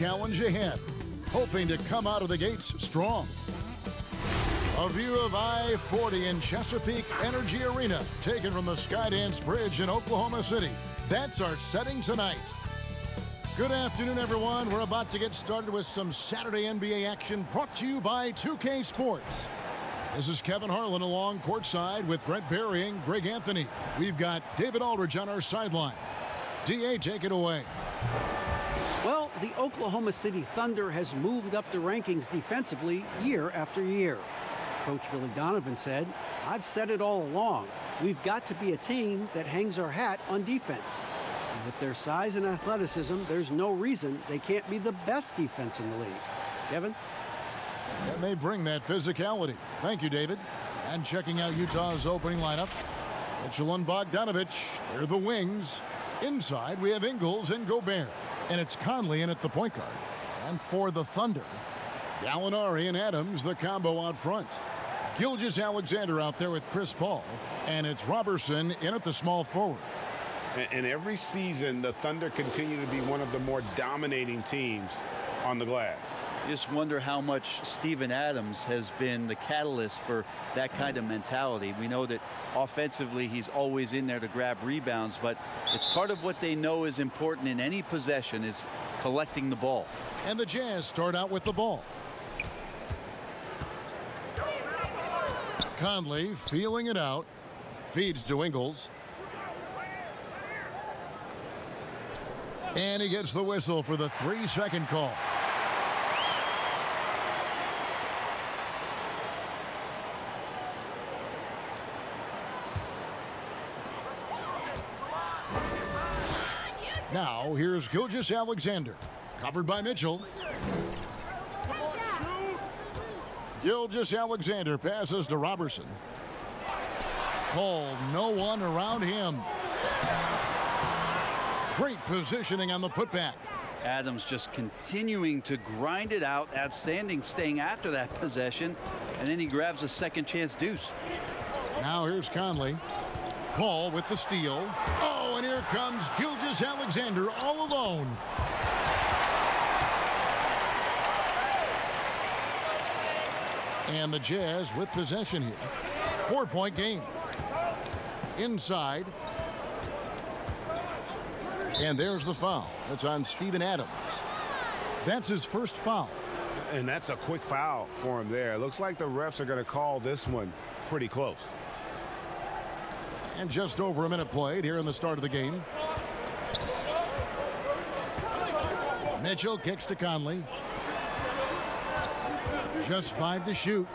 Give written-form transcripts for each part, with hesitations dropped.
challenge ahead, hoping to come out of the gates strong. A view of I-40 in Chesapeake Energy Arena, taken from the Skydance Bridge in Oklahoma City. That's our setting tonight. Good afternoon, everyone. We're about to get started with some Saturday NBA action brought to you by 2K Sports. This is Kevin Harlan along courtside with Brent Barry and Greg Anthony. We've got David Aldridge on our sideline. DA, take it away. Well, the Oklahoma City Thunder has moved up the rankings defensively year after year. Coach Billy Donovan said, "I've said it all along. We've got to be a team that hangs our hat on defense. And with their size and athleticism, there's no reason they can't be the best defense in the league." Kevin? And they bring that physicality. Thank you, David. And checking out Utah's opening lineup, Mitchell and Bogdanovich, they're the wings. Inside, we have Ingles and Gobert. And it's Conley in at the point guard. And for the Thunder, Gallinari and Adams, the combo out front. Gilgeous-Alexander out there with Chris Paul. And it's Robertson in at the small forward. And every season, the Thunder continue to be one of the more dominating teams on the glass. Just wonder how much Steven Adams has been the catalyst for that kind of mentality. We know that offensively he's always in there to grab rebounds, but it's part of what they know is important in any possession is collecting the ball. And the Jazz start out with the ball. Conley feeling it out. Feeds to Ingles. And he gets the whistle for the 3-second call. Now, here's Gilgeous-Alexander, covered by Mitchell. Gilgeous-Alexander passes to Robertson. Paul, no one around him. Great positioning on the putback. Adams just continuing to grind it out, outstanding staying after that possession, and then he grabs a second chance deuce. Now here's Conley. Paul with the steal. Oh, and here comes Gilgeous-Alexander all alone. And the Jazz with possession here. 4-point game. Inside. And there's the foul. It's on Steven Adams. That's his first foul. And that's a quick foul for him there. It looks like the refs are going to call this one pretty close. And just over a minute played here in the start of the game. Mitchell kicks to Conley. Just 5 to shoot.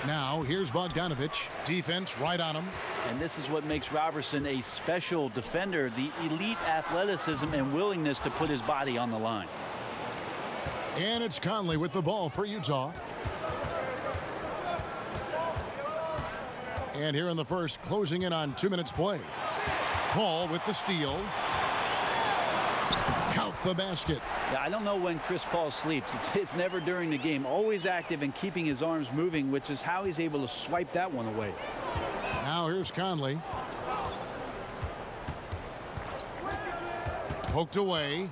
Now here's Bogdanovich. Defense right on him. And this is what makes Robertson a special defender, the elite athleticism and willingness to put his body on the line. And it's Conley with the ball for Utah. And here in the first, closing in on 2 minutes play. Paul with the steal. Count the basket. Yeah, I don't know when Chris Paul sleeps. It's never during the game. Always active and keeping his arms moving, which is how he's able to swipe that one away. Now here's Conley. Poked away.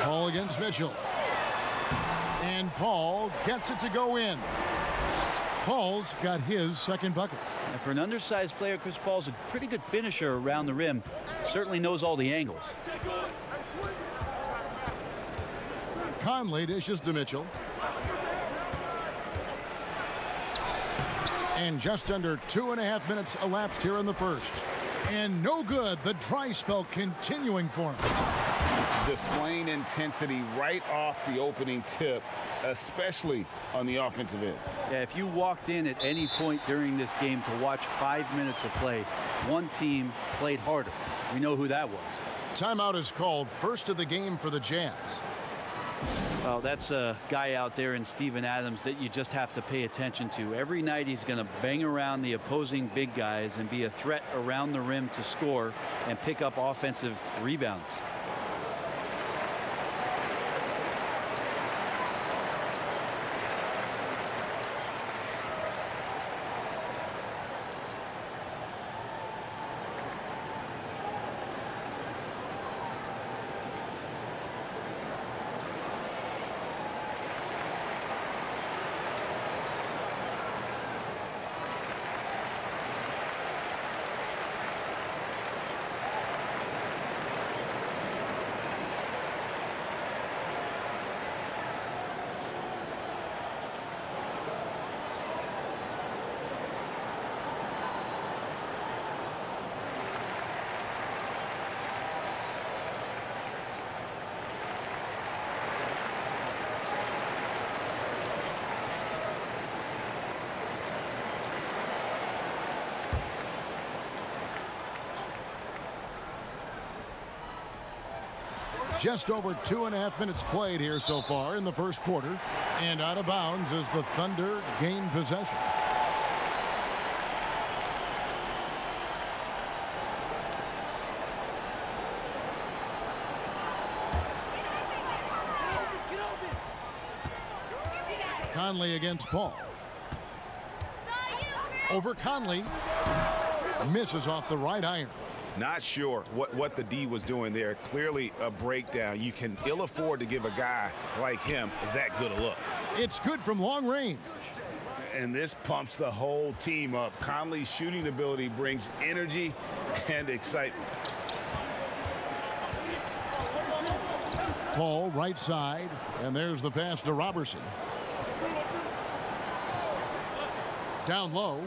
Paul against Mitchell. And Paul gets it to go in. Paul's got his second bucket. And for an undersized player, Chris Paul's a pretty good finisher around the rim. Certainly knows all the angles. Conley dishes to Mitchell. And just under 2.5 minutes elapsed here in the first. And no good. The dry spell continuing for him. Displaying intensity right off the opening tip, especially on the offensive end. Yeah, if you walked in at any point during this game to watch 5 minutes of play, one team played harder. We know who that was. Timeout is called. First of the game for the Jazz. Well, that's a guy out there in Steven Adams that you just have to pay attention to. Every night he's going to bang around the opposing big guys and be a threat around the rim to score and pick up offensive rebounds. Just over 2.5 minutes played here so far in the first quarter. And out of bounds as the Thunder gain possession. Conley against Paul. Over Conley. Misses off the right iron. Not sure what the D was doing there. Clearly a breakdown. You can ill afford to give a guy like him that good a look. It's good from long range. And this pumps the whole team up. Conley's shooting ability brings energy and excitement. Paul right side, and there's the pass to Robertson. Down low.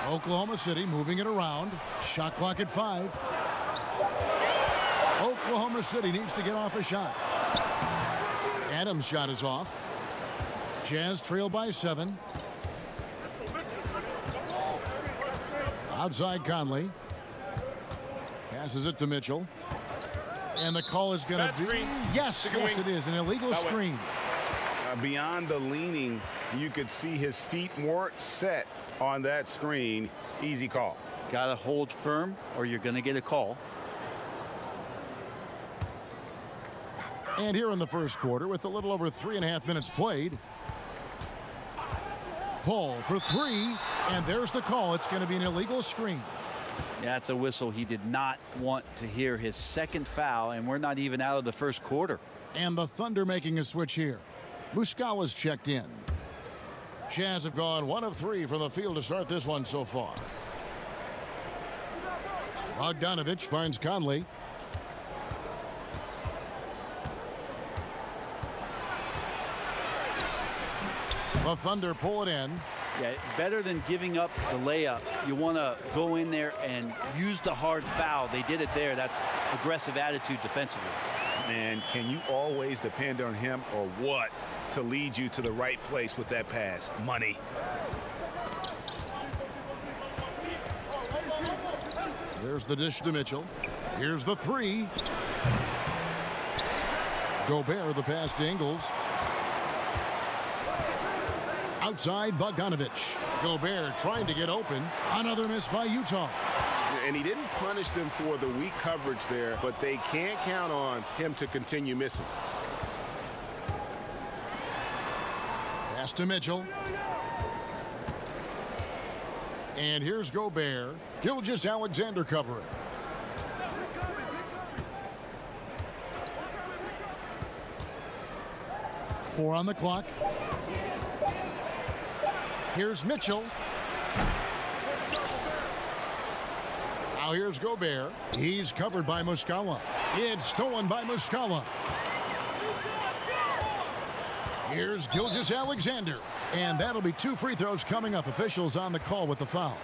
Oklahoma City moving it around. Shot clock at 5. Oklahoma City needs to get off a shot. Adams' shot is off. Jazz trail by 7. Outside Conley. Passes it to Mitchell. And the call is going to be... Yes, it is. An illegal screen. Beyond the leaning, you could see his feet weren't set on that screen. Easy call. Got to hold firm or you're going to get a call. And here in the first quarter with a little over 3.5 minutes played. Paul for 3, and there's the call. It's going to be an illegal screen. Yeah, that's a whistle. He did not want to hear his second foul, and we're not even out of the first quarter. And the Thunder making a switch here. Muscala's checked in. Jazz have gone 1 of 3 from the field to start this one so far. Bogdanovich finds Conley. The Thunder pull it in. Yeah, better than giving up the layup. You want to go in there and use the hard foul. They did it there. That's aggressive attitude defensively. And can you always depend on him or what to lead you to the right place with that pass? Money. There's the dish to Mitchell. Here's the 3. Gobert, the pass to Ingles. Outside Bogdanovich. Gobert trying to get open. Another miss by Utah. And he didn't punish them for the weak coverage there, but they can't count on him to continue missing. Pass to Mitchell. And here's Gobert. Gilgeous-Alexander covering. Four on the clock. Here's Mitchell. Now here's Gobert. He's covered by Muscala. It's stolen by Muscala. Here's Gilgeous-Alexander. And that'll be 2 free throws coming up. Officials on the call with the foul.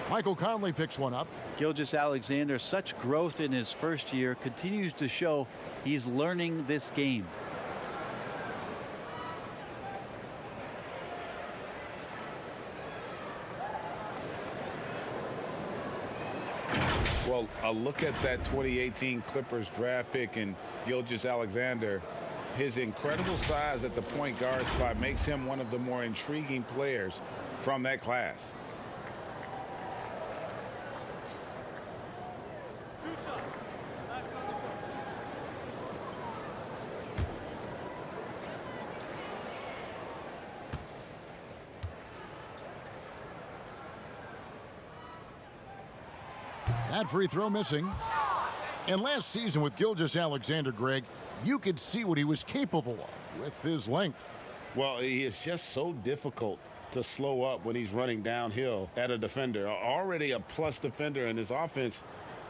Michael Conley picks one up. Gilgeous-Alexander, such growth in his first year, continues to show he's learning this game. Well, a look at that 2018 Clippers draft pick and Gilgeous-Alexander. His incredible size at the point guard spot makes him one of the more intriguing players from that class. That free throw missing. And last season with Gilgeous-Alexander, Greg, you could see what he was capable of with his length. Well, he is just so difficult to slow up when he's running downhill at a defender. Already a plus defender in his offense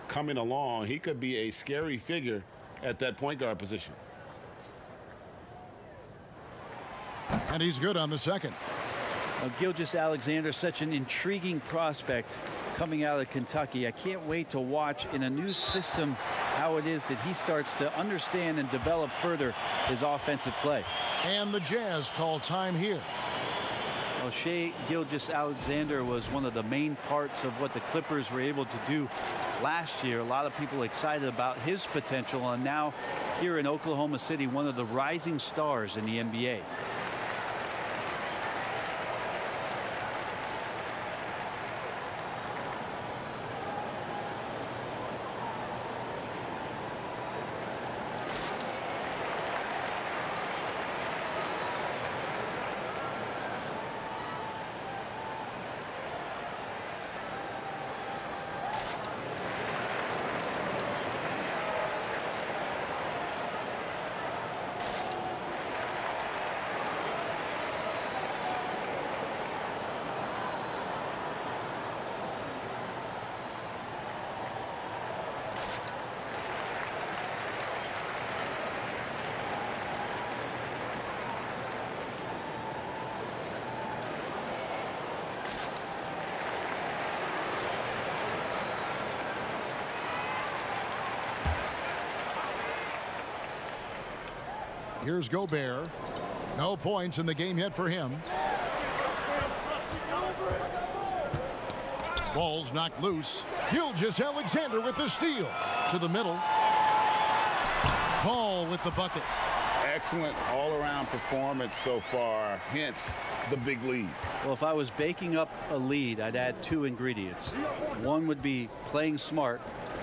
coming along. He could be a scary figure at that point guard position. And he's good on the second. Gilgeous-Alexander, such an intriguing prospect coming out of Kentucky. I can't wait to watch in a new system how it is that he starts to understand and develop further his offensive play. And the Jazz call time here. Well, Shai Gilgeous-Alexander was one of the main parts of what the Clippers were able to do last year. A lot of people excited about his potential, and now here in Oklahoma City, one of the rising stars in the NBA. Here's Gobert. No points in the game yet for him. Ball's knocked loose. Gilgeous-Alexander with the steal. To the middle. Paul with the bucket. Excellent all-around performance so far, hence the big lead. Well, if I was baking up a lead, I'd add two ingredients. One would be playing smart.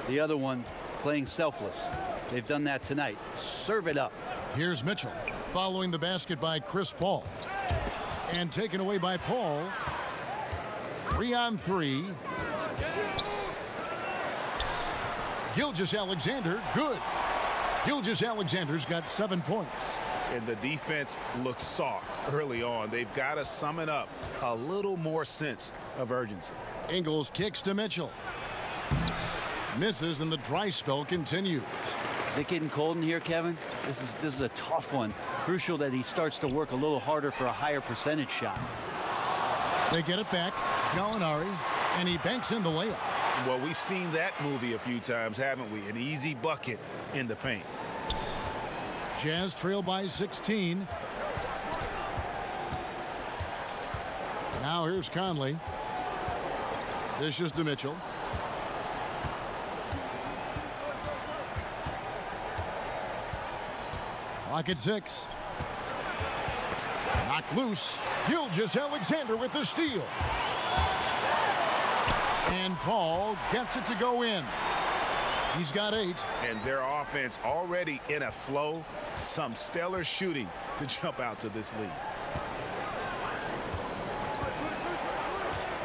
The other one, playing selfless. They've done that tonight. Serve it up. Here's Mitchell following the basket by Chris Paul. And taken away by Paul. 3-on-3. Gilgeous-Alexander, good. Gilgeous-Alexander's got 7 points. And the defense looks soft early on. They've got to sum it up. A little more sense of urgency. Ingles kicks to Mitchell. Misses and the dry spell continues. Is it getting cold in here, Kevin? This is a tough one. Crucial that he starts to work a little harder for a higher percentage shot. They get it back. Gallinari, and he banks in the layup. Well, we've seen that movie a few times, haven't we? An easy bucket in the paint. Jazz trail by 16. Now here's Conley. Dishes to Mitchell. Clock at 6. Knocked loose. Gilgeous-Alexander with the steal. And Paul gets it to go in. He's got 8. And their offense already in a flow. Some stellar shooting to jump out to this lead.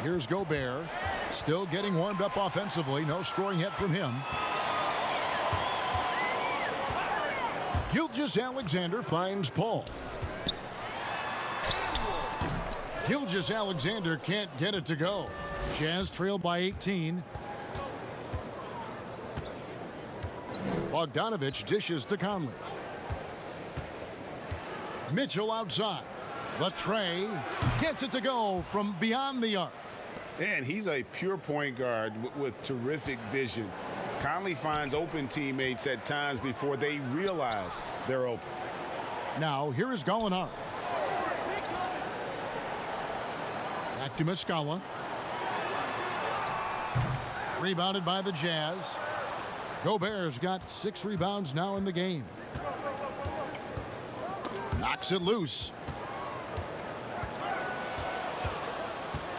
Here's Gobert. Still getting warmed up offensively. No scoring yet from him. Gilgeous-Alexander finds Paul. Gilgeous-Alexander can't get it to go. Jazz trail by 18. Bogdanovich dishes to Conley. Mitchell outside. Latre gets it to go from beyond the arc. And he's a pure point guard with terrific vision. Conley finds open teammates at times before they realize they're open. Now here is Gallinari. Back to Muscala. Rebounded by the Jazz. Gobert's got 6 rebounds now in the game. Knocks it loose.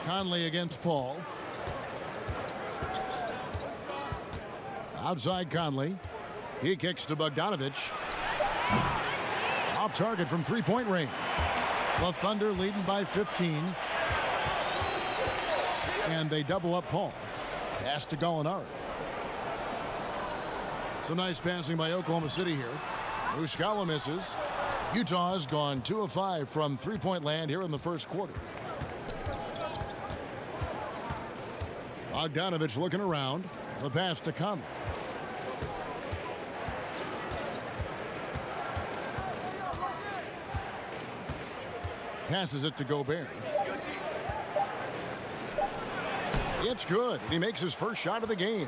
Conley against Paul. Outside Conley. He kicks to Bogdanovich. Off target from three-point range. The Thunder leading by 15. And they double up Paul. Pass to Gallinari. Some nice passing by Oklahoma City here. Muscala misses. Utah has gone 2 of 5 from three-point land here in the first quarter. Bogdanovich looking around. The pass to Conley. Passes it to Gobert. It's good, and he makes his first shot of the game.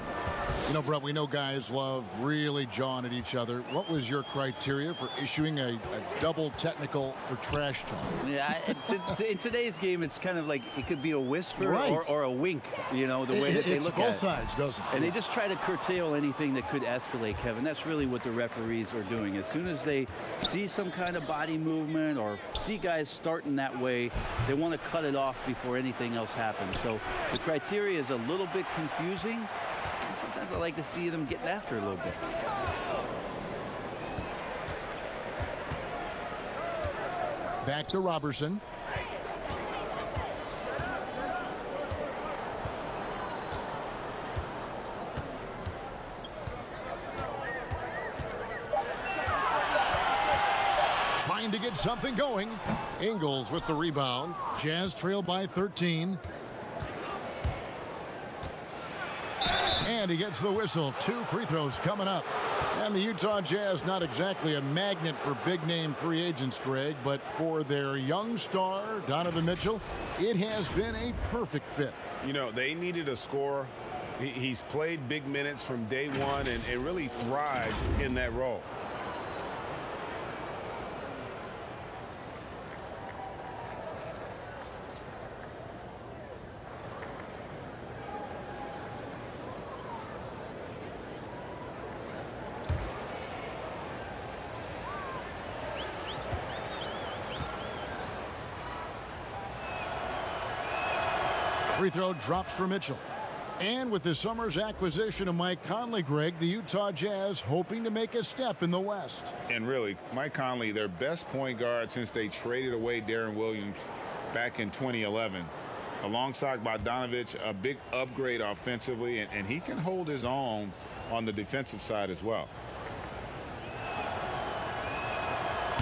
You know, Brett, we know guys love really jawing at each other. What was your criteria for issuing a double technical for trash talk? Yeah, in today's game, it's kind of like it could be a whisper Right. or a wink, you know, the way that they It's look both at it. sides, doesn't it? And they just try to curtail anything that could escalate, Kevin. That's really what the referees are doing. As soon as they see some kind of body movement or see guys starting that way, they want to cut it off before anything else happens. So the criteria is a little bit confusing. Sometimes I like to see them getting after it a little bit. Back to Robertson. Trying to get something going. Ingles with the rebound. Jazz trail by 13. And he gets the whistle. 2 free throws coming up. And the Utah Jazz, not exactly a magnet for big-name free agents, Greg, but for their young star, Donovan Mitchell, it has been a perfect fit. You know, they needed a scorer. He's played big minutes from day one and really thrived in that role. Free throw drops for Mitchell. And with this summer's acquisition of Mike Conley, Greg, the Utah Jazz hoping to make a step in the West. And really, Mike Conley, their best point guard since they traded away Darren Williams back in 2011. Alongside Bogdanovich, a big upgrade offensively, and he can hold his own on the defensive side as well.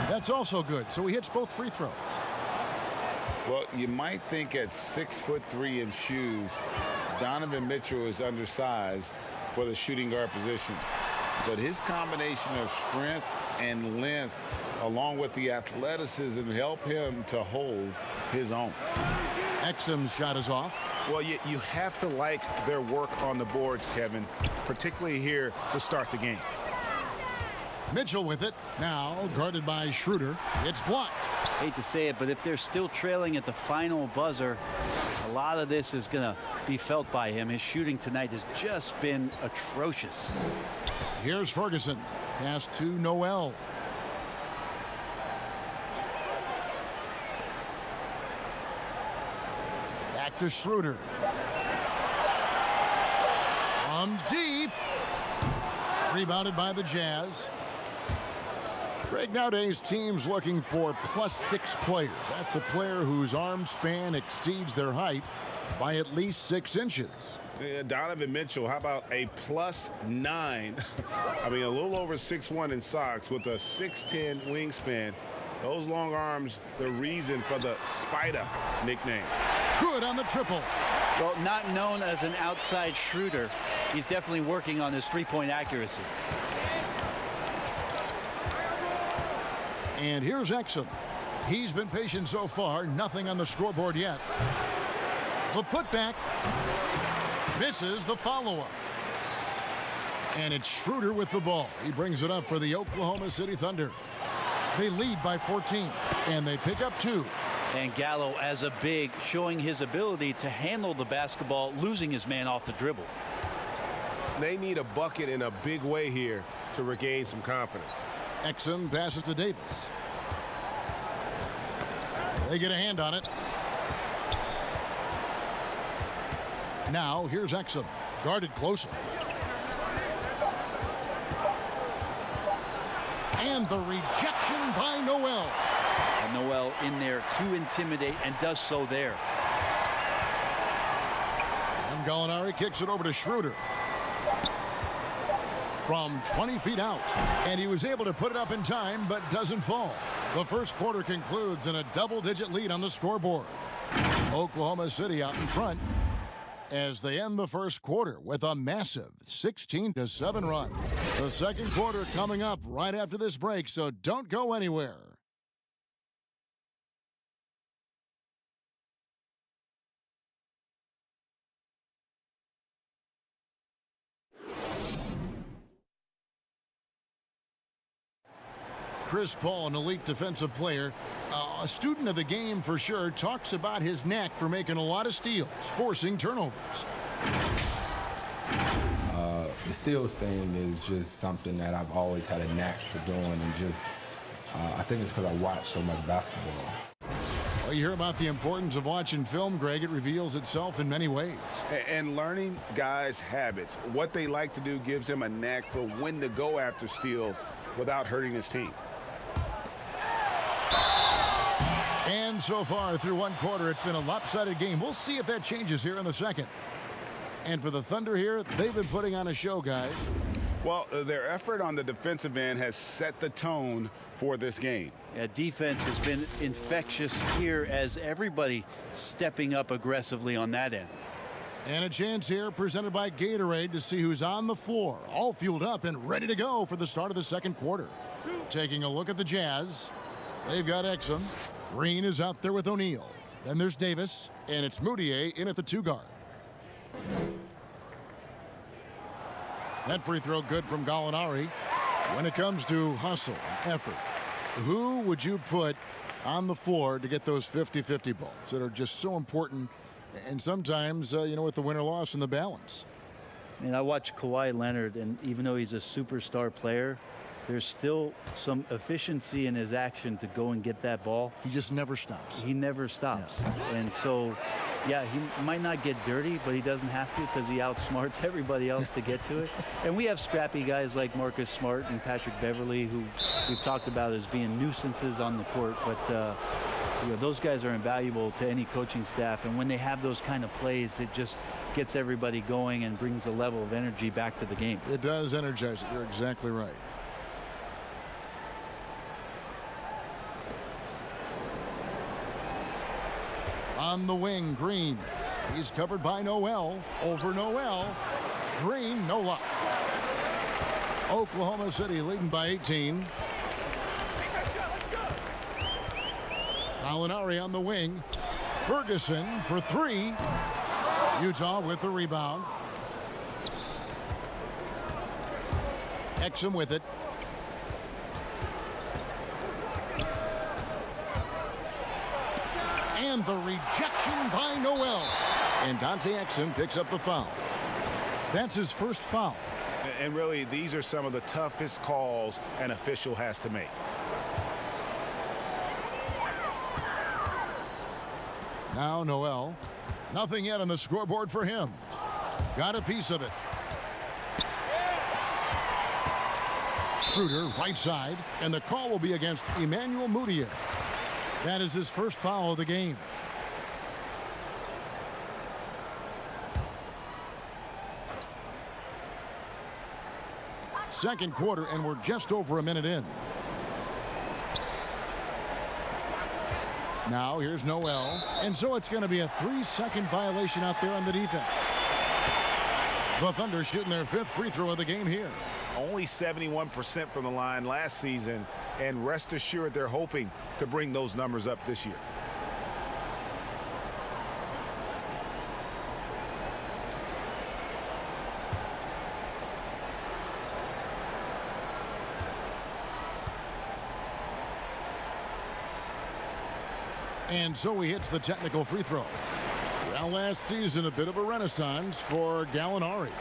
That's also good. So he hits both free throws. Well, you might think at 6'3" in shoes, Donovan Mitchell is undersized for the shooting guard position. But his combination of strength and length, along with the athleticism, help him to hold his own. Exum's shot is off. Well, you have to like their work on the boards, Kevin, particularly here to start the game. Mitchell with it. Now guarded by Schroeder. It's blocked. Hate to say it, but if they're still trailing at the final buzzer, a lot of this is going to be felt by him. His shooting tonight has just been atrocious. Here's Ferguson. Pass to Noel. Back to Schroeder. From deep. Rebounded by the Jazz. Greg, nowadays teams looking for +6 players. That's a player whose arm span exceeds their height by at least 6 inches. Donovan Mitchell, how about a +9? I mean, a little over 6'1" in socks with a 6'10" wingspan. Those long arms, the reason for the Spider nickname. Good on the triple. Well, not known as an outside shooter, he's definitely working on his three-point accuracy. And here's Exum. He's been patient so far. Nothing on the scoreboard yet. The putback. Misses the follow-up. And it's Schroeder with the ball. He brings it up for the Oklahoma City Thunder. They lead by 14, and they pick up 2. And Gallo, as a big, showing his ability to handle the basketball, losing his man off the dribble. They need a bucket in a big way here to regain some confidence. Exum passes to Davis. They get a hand on it. Now here's Exum, guarded closer. And the rejection by Noel. And Noel in there to intimidate and does so there. And Gallinari kicks it over to Schroeder. From 20 feet out. And he was able to put it up in time, but doesn't fall. The first quarter concludes in a double-digit lead on the scoreboard. Oklahoma City out in front as they end the first quarter with a massive 16-7 run. The second quarter coming up right after this break, so don't go anywhere. Chris Paul, an elite defensive player, a student of the game for sure, talks about his knack for making a lot of steals, forcing turnovers. The steals thing is just something that I've always had a knack for doing, and just I think it's because I watch so much basketball. Well, you hear about the importance of watching film, Greg. It reveals itself in many ways. And learning guys' habits, what they like to do, gives him a knack for when to go after steals without hurting his team. And so far through one quarter, it's been a lopsided game. We'll see if that changes here in the second. And for the Thunder here, they've been putting on a show, guys. Well, their effort on the defensive end has set the tone for this game. Yeah, defense has been infectious here as everybody stepping up aggressively on that end. And a chance here presented by Gatorade to see who's on the floor, all fueled up and ready to go for the start of the second quarter. Taking a look at the Jazz, they've got Exum. Green is out there with O'Neal. Then there's Davis, and it's Moutier in at the 2 guard. That free throw good from Gallinari. When it comes to hustle and effort, who would you put on the floor to get those 50-50 balls that are just so important, and sometimes, with the win or loss in the balance? I watch Kawhi Leonard, and even though he's a superstar player, there's still some efficiency in his action to go and get that ball. He just never stops. He never stops. Yeah. And so, yeah, he might not get dirty, but he doesn't have to because he outsmarts everybody else to get to it. And we have scrappy guys like Marcus Smart and Patrick Beverly, who we've talked about as being nuisances on the court. But, those guys are invaluable to any coaching staff. And when they have those kind of plays, it just gets everybody going and brings a level of energy back to the game. It does energize it. You're exactly right. On the wing, Green. He's covered by Noel. Over Noel. Green, no luck. Oklahoma City leading by 18. Gallinari on the wing. Ferguson for 3. Utah with the rebound. Exum with it. And the rejection by Noel. And Dante Exum picks up the foul. That's his first foul. And really, these are some of the toughest calls an official has to make. Now Noel. Nothing yet on the scoreboard for him. Got a piece of it. Schroeder, right side. And the call will be against Emmanuel Moutier. That is his first foul of the game. Second quarter, and we're just over a minute in. Now here's Noel, and so it's going to be a 3-second violation out there on the defense. The Thunder shooting their 5th free throw of the game here. Only 71% from the line last season, and rest assured they're hoping to bring those numbers up this year. And so he hits the technical free throw. Well, last season, a bit of a renaissance for Gallinari.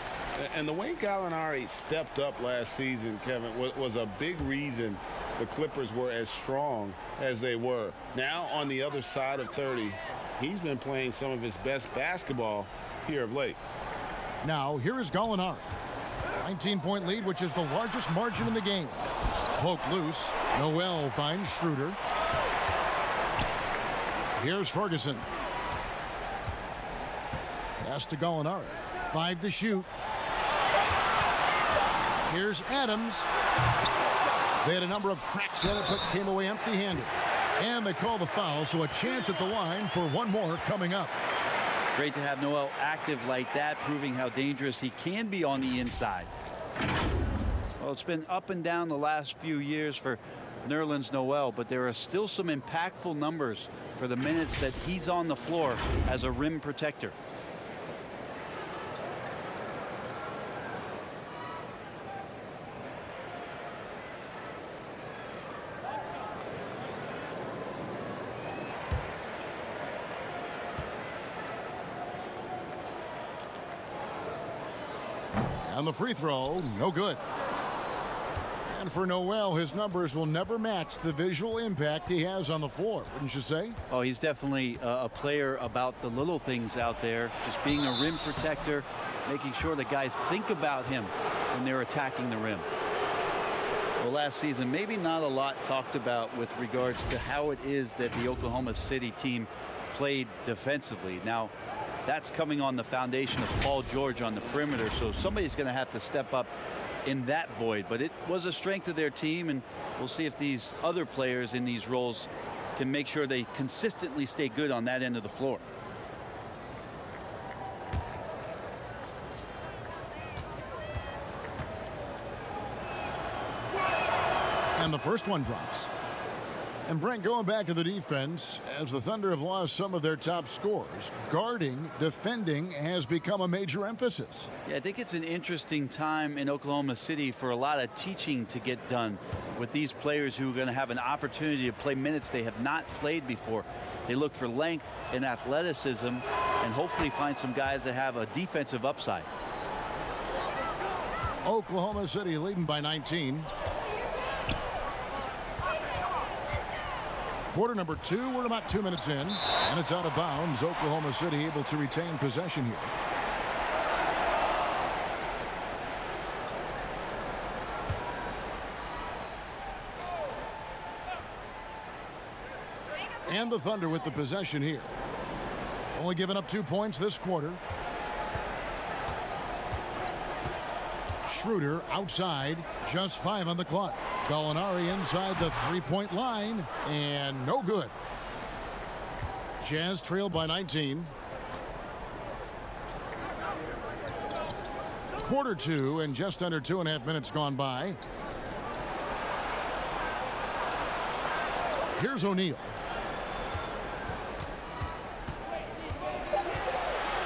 And the way Gallinari stepped up last season, Kevin, was a big reason the Clippers were as strong as they were. Now, on the other side of 30, he's been playing some of his best basketball here of late. Now, here is Gallinari. 19-point lead, which is the largest margin in the game. Poke loose. Noel finds Schroeder. Here's Ferguson. Pass to Gallinari. 5 to shoot. Here's Adams. They had a number of cracks at it, but came away empty-handed. And they call the foul, so a chance at the line for one more coming up. Great to have Noel active like that, proving how dangerous he can be on the inside. Well, it's been up and down the last few years for Nerlens Noel, but there are still some impactful numbers for the minutes that he's on the floor as a rim protector. And the free throw, no good. And for Noel, his numbers will never match the visual impact he has on the floor, wouldn't you say? Oh, he's definitely a player about the little things out there, just being a rim protector, making sure the guys think about him when they're attacking the rim. Well, last season, maybe not a lot talked about with regards to how it is that the Oklahoma City team played defensively. Now, that's coming on the foundation of Paul George on the perimeter, so somebody's going to have to step up in that void. But it was a strength of their team, and we'll see if these other players in these roles can make sure they consistently stay good on that end of the floor. And the first one drops. And Brent, going back to the defense, as the Thunder have lost some of their top scorers, guarding, defending has become a major emphasis. Yeah, I think it's an interesting time in Oklahoma City for a lot of teaching to get done with these players who are going to have an opportunity to play minutes they have not played before. They look for length and athleticism and hopefully find some guys that have a defensive upside. Oklahoma City leading by 19. Quarter number 2, we're about 2 minutes in, and it's out of bounds. Oklahoma City able to retain possession here. And the Thunder with the possession here. Only giving up 2 points this quarter. Schroeder outside, just 5 on the clock. Gallinari inside the three-point line, and no good. Jazz trailed by 19. Quarter 2, and just under 2.5 minutes gone by. Here's O'Neal.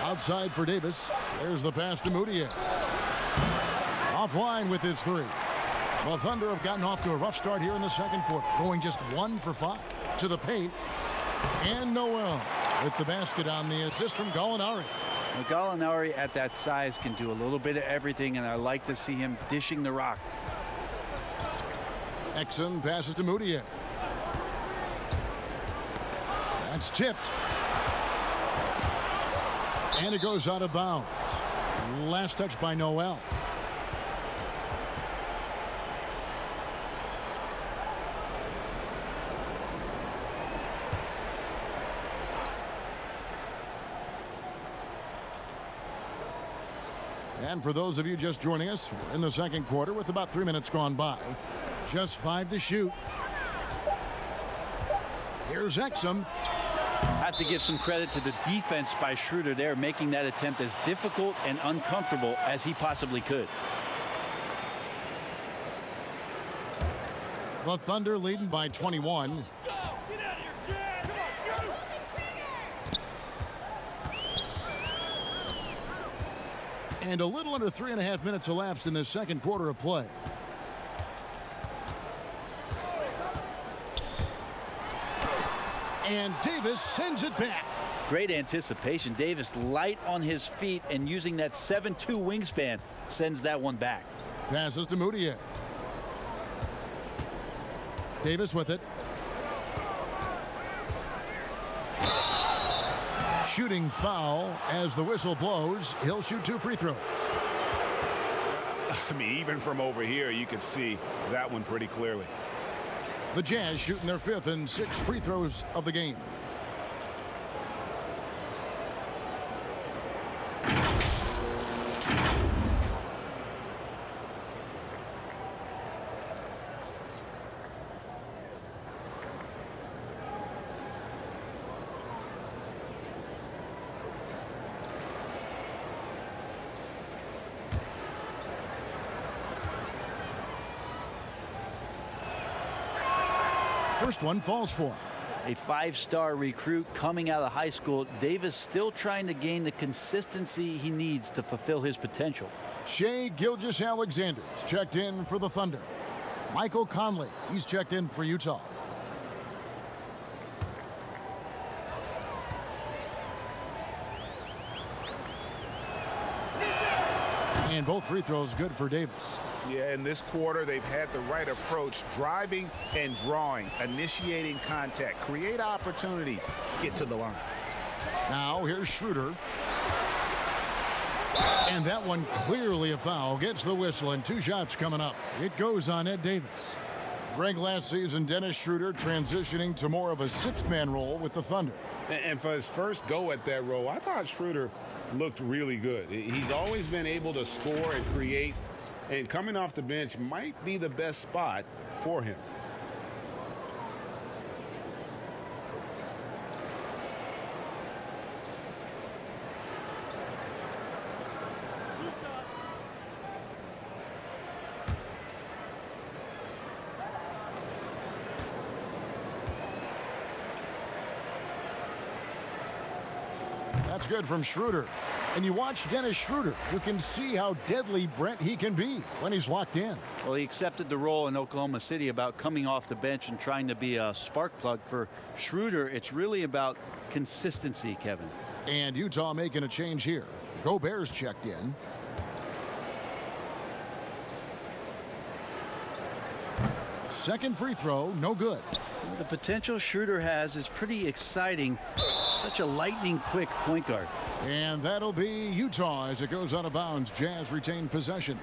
Outside for Davis. There's the pass to Moutier. Offline with his 3. The Thunder have gotten off to a rough start here in the second quarter, going just 1 for 5 to the paint. And Noel with the basket on the assist from Gallinari. Well, Gallinari at that size can do a little bit of everything, and I like to see him dishing the rock. Exum passes to Moutier. That's tipped. And it goes out of bounds. Last touch by Noel. And for those of you just joining us, we're in the second quarter with about 3 minutes gone by. Just 5 to shoot. Here's Exum. Have to give some credit to the defense by Schroeder there, making that attempt as difficult and uncomfortable as he possibly could. The Thunder leading by 21. And a little under 3.5 minutes elapsed in this second quarter of play. And Davis sends it back. Great anticipation. Davis light on his feet and using that 7'2" wingspan sends that one back. Passes to Moutier. Davis with it. Shooting foul as the whistle blows. He'll shoot 2 free throws. I mean, even from over here, you can see that one pretty clearly. The Jazz shooting their 5th and 6th free throws of the game. First one falls for him. A 5-star recruit coming out of high school. Davis still trying to gain the consistency he needs to fulfill his potential. Shai Gilgeous-Alexander's checked in for the Thunder. Michael Conley, he's checked in for Utah. And both free throws good for Davis. Yeah, in this quarter, they've had the right approach, driving and drawing, initiating contact, create opportunities, get to the line. Now here's Schroeder. And that one clearly a foul. Gets the whistle, and 2 shots coming up. It goes on Ed Davis. Greg, last season, Dennis Schroeder transitioning to more of a 6-man role with the Thunder. And for his first go at that role, I thought Schroeder looked really good. He's always been able to score and create, and coming off the bench might be the best spot for him. That's good from Schroeder. And you watch Dennis Schroeder, you can see how deadly Brent he can be when he's locked in. Well, he accepted the role in Oklahoma City about coming off the bench and trying to be a spark plug. For Schroeder, it's really about consistency, Kevin. And Utah making a change here. Gobert's checked in. Second free throw, no good. The potential Schroeder has is pretty exciting. Such a lightning quick point guard. And that'll be Utah as it goes out of bounds. Jazz retain possession.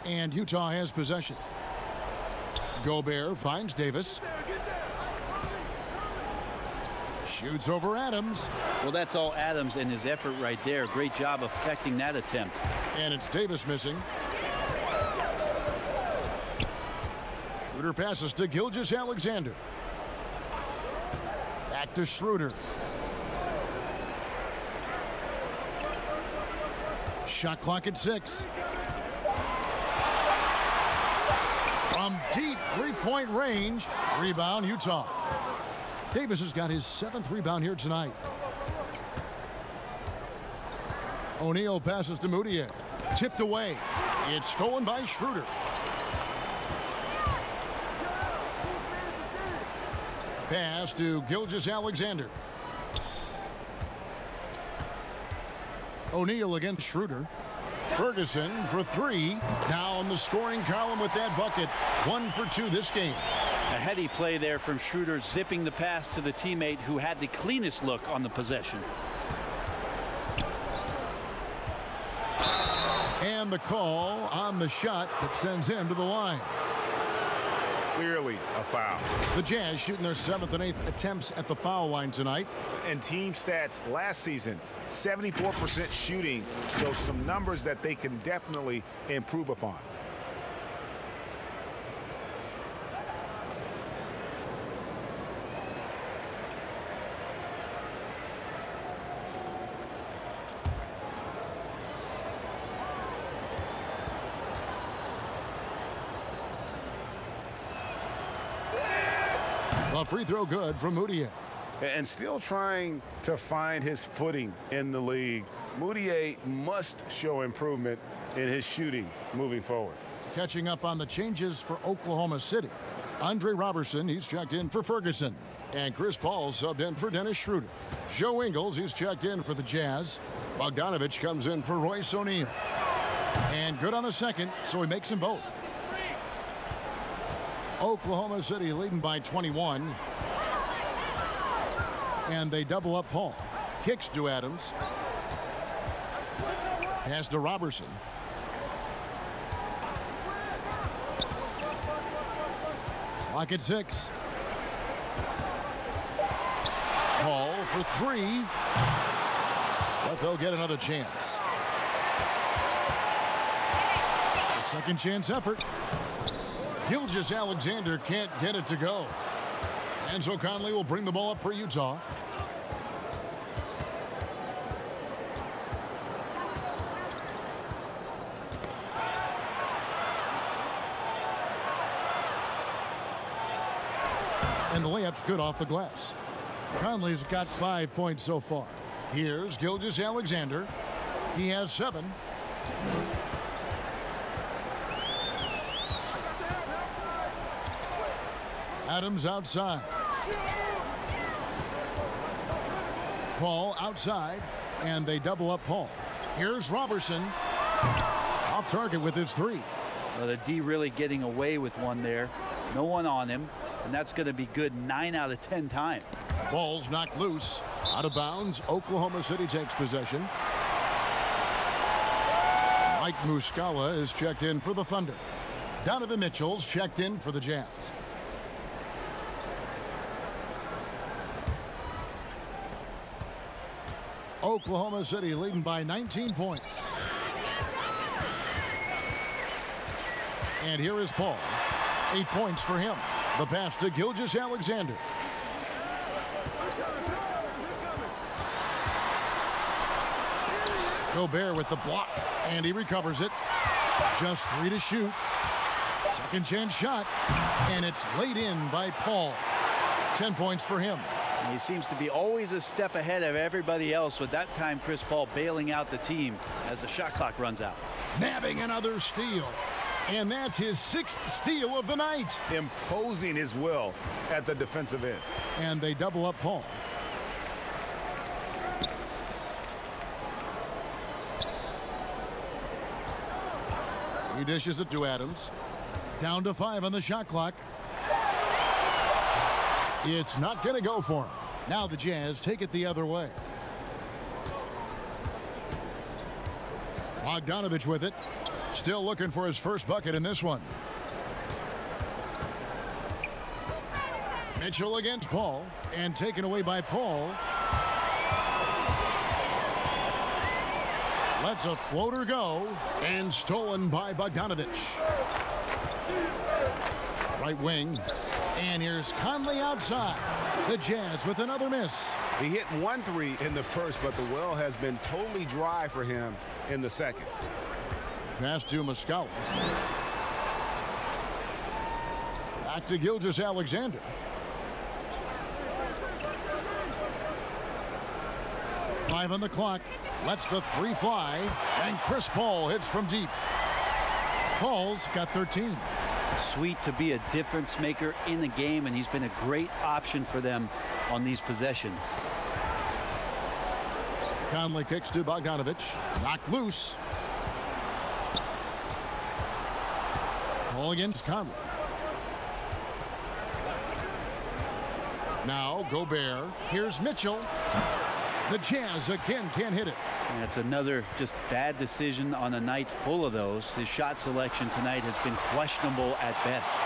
And Utah has possession. Gobert finds Davis. Shoots over Adams. Well, that's all Adams and his effort right there. Great job affecting that attempt. And it's Davis missing. Schroeder passes to Gilgeous-Alexander. Back to Schroeder. Shot clock at 6. From deep three-point range. Rebound, Utah. Davis has got his 7th rebound here tonight. O'Neal passes to Moutier. Tipped away. It's stolen by Schroeder. Pass to Gilgeous-Alexander. O'Neal against Schroeder. Ferguson for 3. Now in the scoring column with that bucket. 1 for 2 this game. A heady play there from Schroeder, zipping the pass to the teammate who had the cleanest look on the possession. And the call on the shot that sends him to the line. Clearly a foul. The Jazz shooting their 7th and 8th attempts at the foul line tonight. And team stats last season, 74% shooting, so some numbers that they can definitely improve upon. A free throw good from Moutier. And still trying to find his footing in the league. Moutier must show improvement in his shooting moving forward. Catching up on the changes for Oklahoma City. Andre Robertson, he's checked in for Ferguson. And Chris Paul subbed in for Dennis Schroeder. Joe Ingles, he's checked in for the Jazz. Bogdanovich comes in for Royce O'Neal. And good on the second, so he makes them both. Oklahoma City leading by 21. And they double up Paul. Kicks to Adams. Pass to Robertson. Clock at 6. Paul for 3. But they'll get another chance. A second chance effort. Gilgeous-Alexander can't get it to go. And so Conley will bring the ball up for Utah. And the layup's good off the glass. Conley's got 5 points so far. Here's Gilgeous-Alexander. He has 7. Adams outside. Paul outside, and they double up Paul. Here's Robertson. Off target with his three. Well, the D really getting away with one there. No one on him, and that's going to be good 9 out of 10 times. Ball's knocked loose. Out of bounds. Oklahoma City takes possession. Mike Muscala is checked in for the Thunder. Donovan Mitchell's checked in for the Jazz. Oklahoma City leading by 19 points. And here is Paul. 8 points for him. The pass to Gilgeous-Alexander. Gobert with the block, and he recovers it. Just 3 to shoot. Second chance shot, and it's laid in by Paul. 10 points for him. And he seems to be always a step ahead of everybody else, with that time Chris Paul bailing out the team as the shot clock runs out. Nabbing another steal. And that's his 6th steal of the night. Imposing his will at the defensive end. And they double up Paul. He dishes it to Adams. Down to 5 on the shot clock. It's not going to go for him. Now the Jazz take it the other way. Bogdanovich with it. Still looking for his first bucket in this one. Mitchell against Paul, and taken away by Paul. Lets a floater go, and stolen by Bogdanovich. Right wing, and here's Conley outside. The Jazz with another miss. He hit 1 3 in the first, but the well has been totally dry for him in the second. Pass to Muscala. Back to Gilgeous-Alexander. Five on the clock. Lets the 3 fly. And Chris Paul hits from deep. Paul's got 13. Sweet to be a difference maker in the game, and he's been a great option for them on these possessions. Conley kicks to Bogdanovich. Knocked loose. Paul against Conley. Now Gobert. Here's Mitchell. The Jazz again can't hit it. And it's another just bad decision on a night full of those. His shot selection tonight has been questionable at best.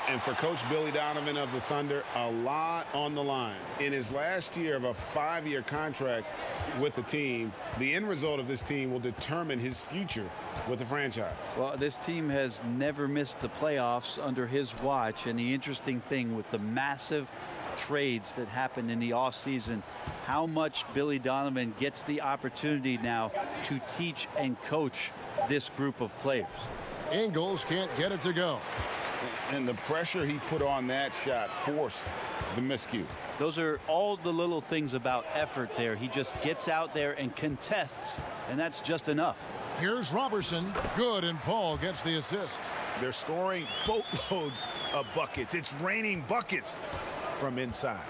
And for Coach Billy Donovan of the Thunder, a lot on the line. In his last year of a 5-year contract with the team, the end result of this team will determine his future with the franchise. Well, this team has never missed the playoffs under his watch, and the interesting thing with the massive trades that happened in the offseason, how much Billy Donovan gets the opportunity now to teach and coach this group of players. Ingles can't get it to go. And the pressure he put on that shot forced the miscue. Those are all the little things about effort there. He just gets out there and contests, and that's just enough. Here's Robertson. Good, and Paul gets the assist. They're scoring boatloads of buckets. It's raining buckets from inside.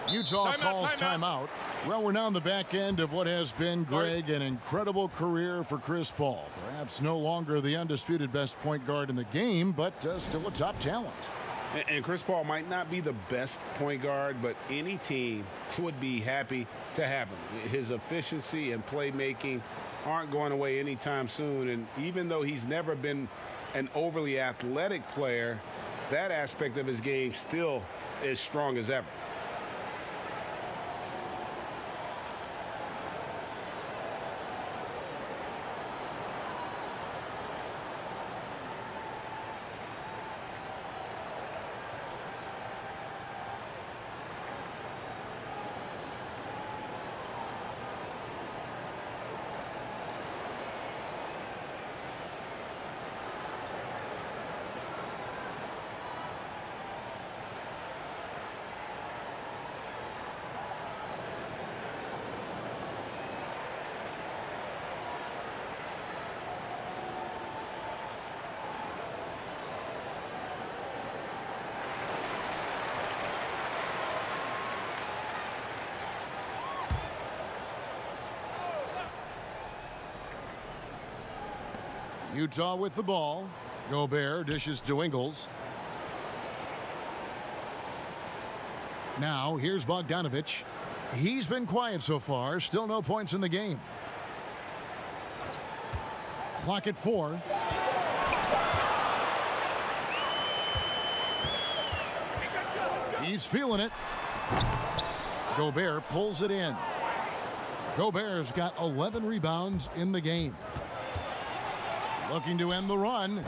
Utah calls timeout. Well, we're now on the back end of what has been, Greg, an incredible career for Chris Paul. Perhaps no longer the undisputed best point guard in the game, but still a top talent. And Chris Paul might not be the best point guard, but any team would be happy to have him. His efficiency and playmaking aren't going away anytime soon. And even though he's never been an overly athletic player, that aspect of his game still is strong as ever. Utah with the ball. Gobert dishes to Ingles. Now here's Bogdanovic. He's been quiet so far. Still no points in the game. Clock at 4. He's feeling it. Gobert pulls it in. Gobert's got 11 rebounds in the game. Looking to end the run.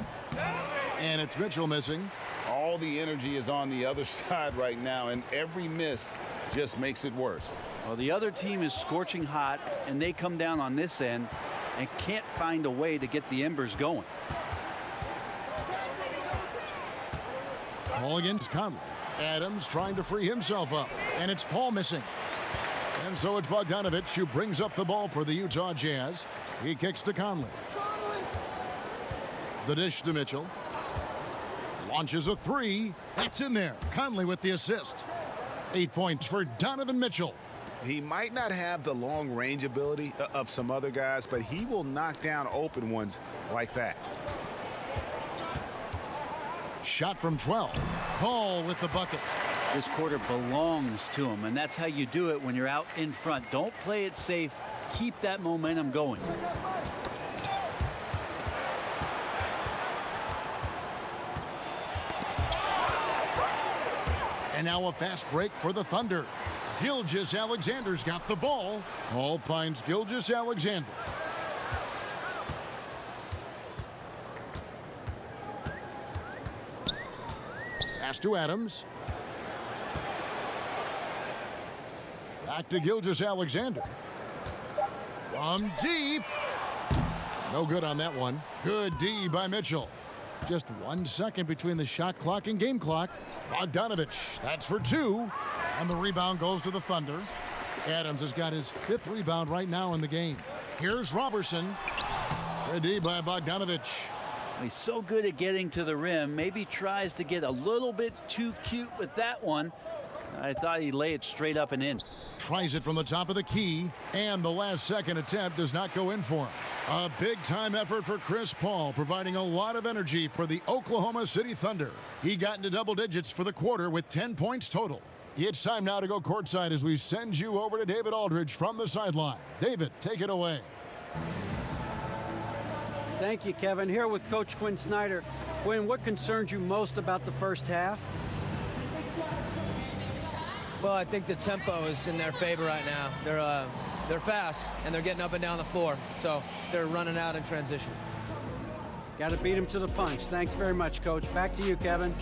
And it's Mitchell missing. All the energy is on the other side right now, and every miss just makes it worse. Well, the other team is scorching hot, and they come down on this end and can't find a way to get the embers going. Paul against Conley. Adams trying to free himself up, and it's Paul missing. And so it's Bogdanovic who brings up the ball for the Utah Jazz. He kicks to Conley. The dish to Mitchell. Launches a 3. That's in there. Conley with the assist. 8 points for Donovan Mitchell. He might not have the long range ability of some other guys, but he will knock down open ones like that. Shot from 12. Paul with the bucket. This quarter belongs to him, and that's how you do it when you're out in front. Don't play it safe. Keep that momentum going. And now a fast break for the Thunder. Gilgeous-Alexander's got the ball. Paul finds Gilgeous-Alexander. Pass to Adams. Back to Gilgeous-Alexander. From deep. No good on that one. Good D by Mitchell. Just 1 second between the shot clock and game clock. Bogdanovic, that's for 2. And the rebound goes to the Thunder. Adams has got his 5th rebound right now in the game. Here's Robertson. Good D by Bogdanovic. He's so good at getting to the rim. Maybe tries to get a little bit too cute with that one. I thought he'd lay it straight up and in. Tries it from the top of the key, and the last second attempt does not go in for him. A big-time effort for Chris Paul, providing a lot of energy for the Oklahoma City Thunder. He got into double digits for the quarter with 10 points total. It's time now to go courtside as we send you over to David Aldridge from the sideline. David, take it away. Thank you, Kevin. Here with Coach Quinn Snyder. Quinn, what concerns you most about the first half? Well, I think the tempo is in their favor right now. They're fast, and they're getting up and down the floor, so they're running out in transition. Got to beat him to the punch. Thanks very much, Coach. Back to you, Kevin.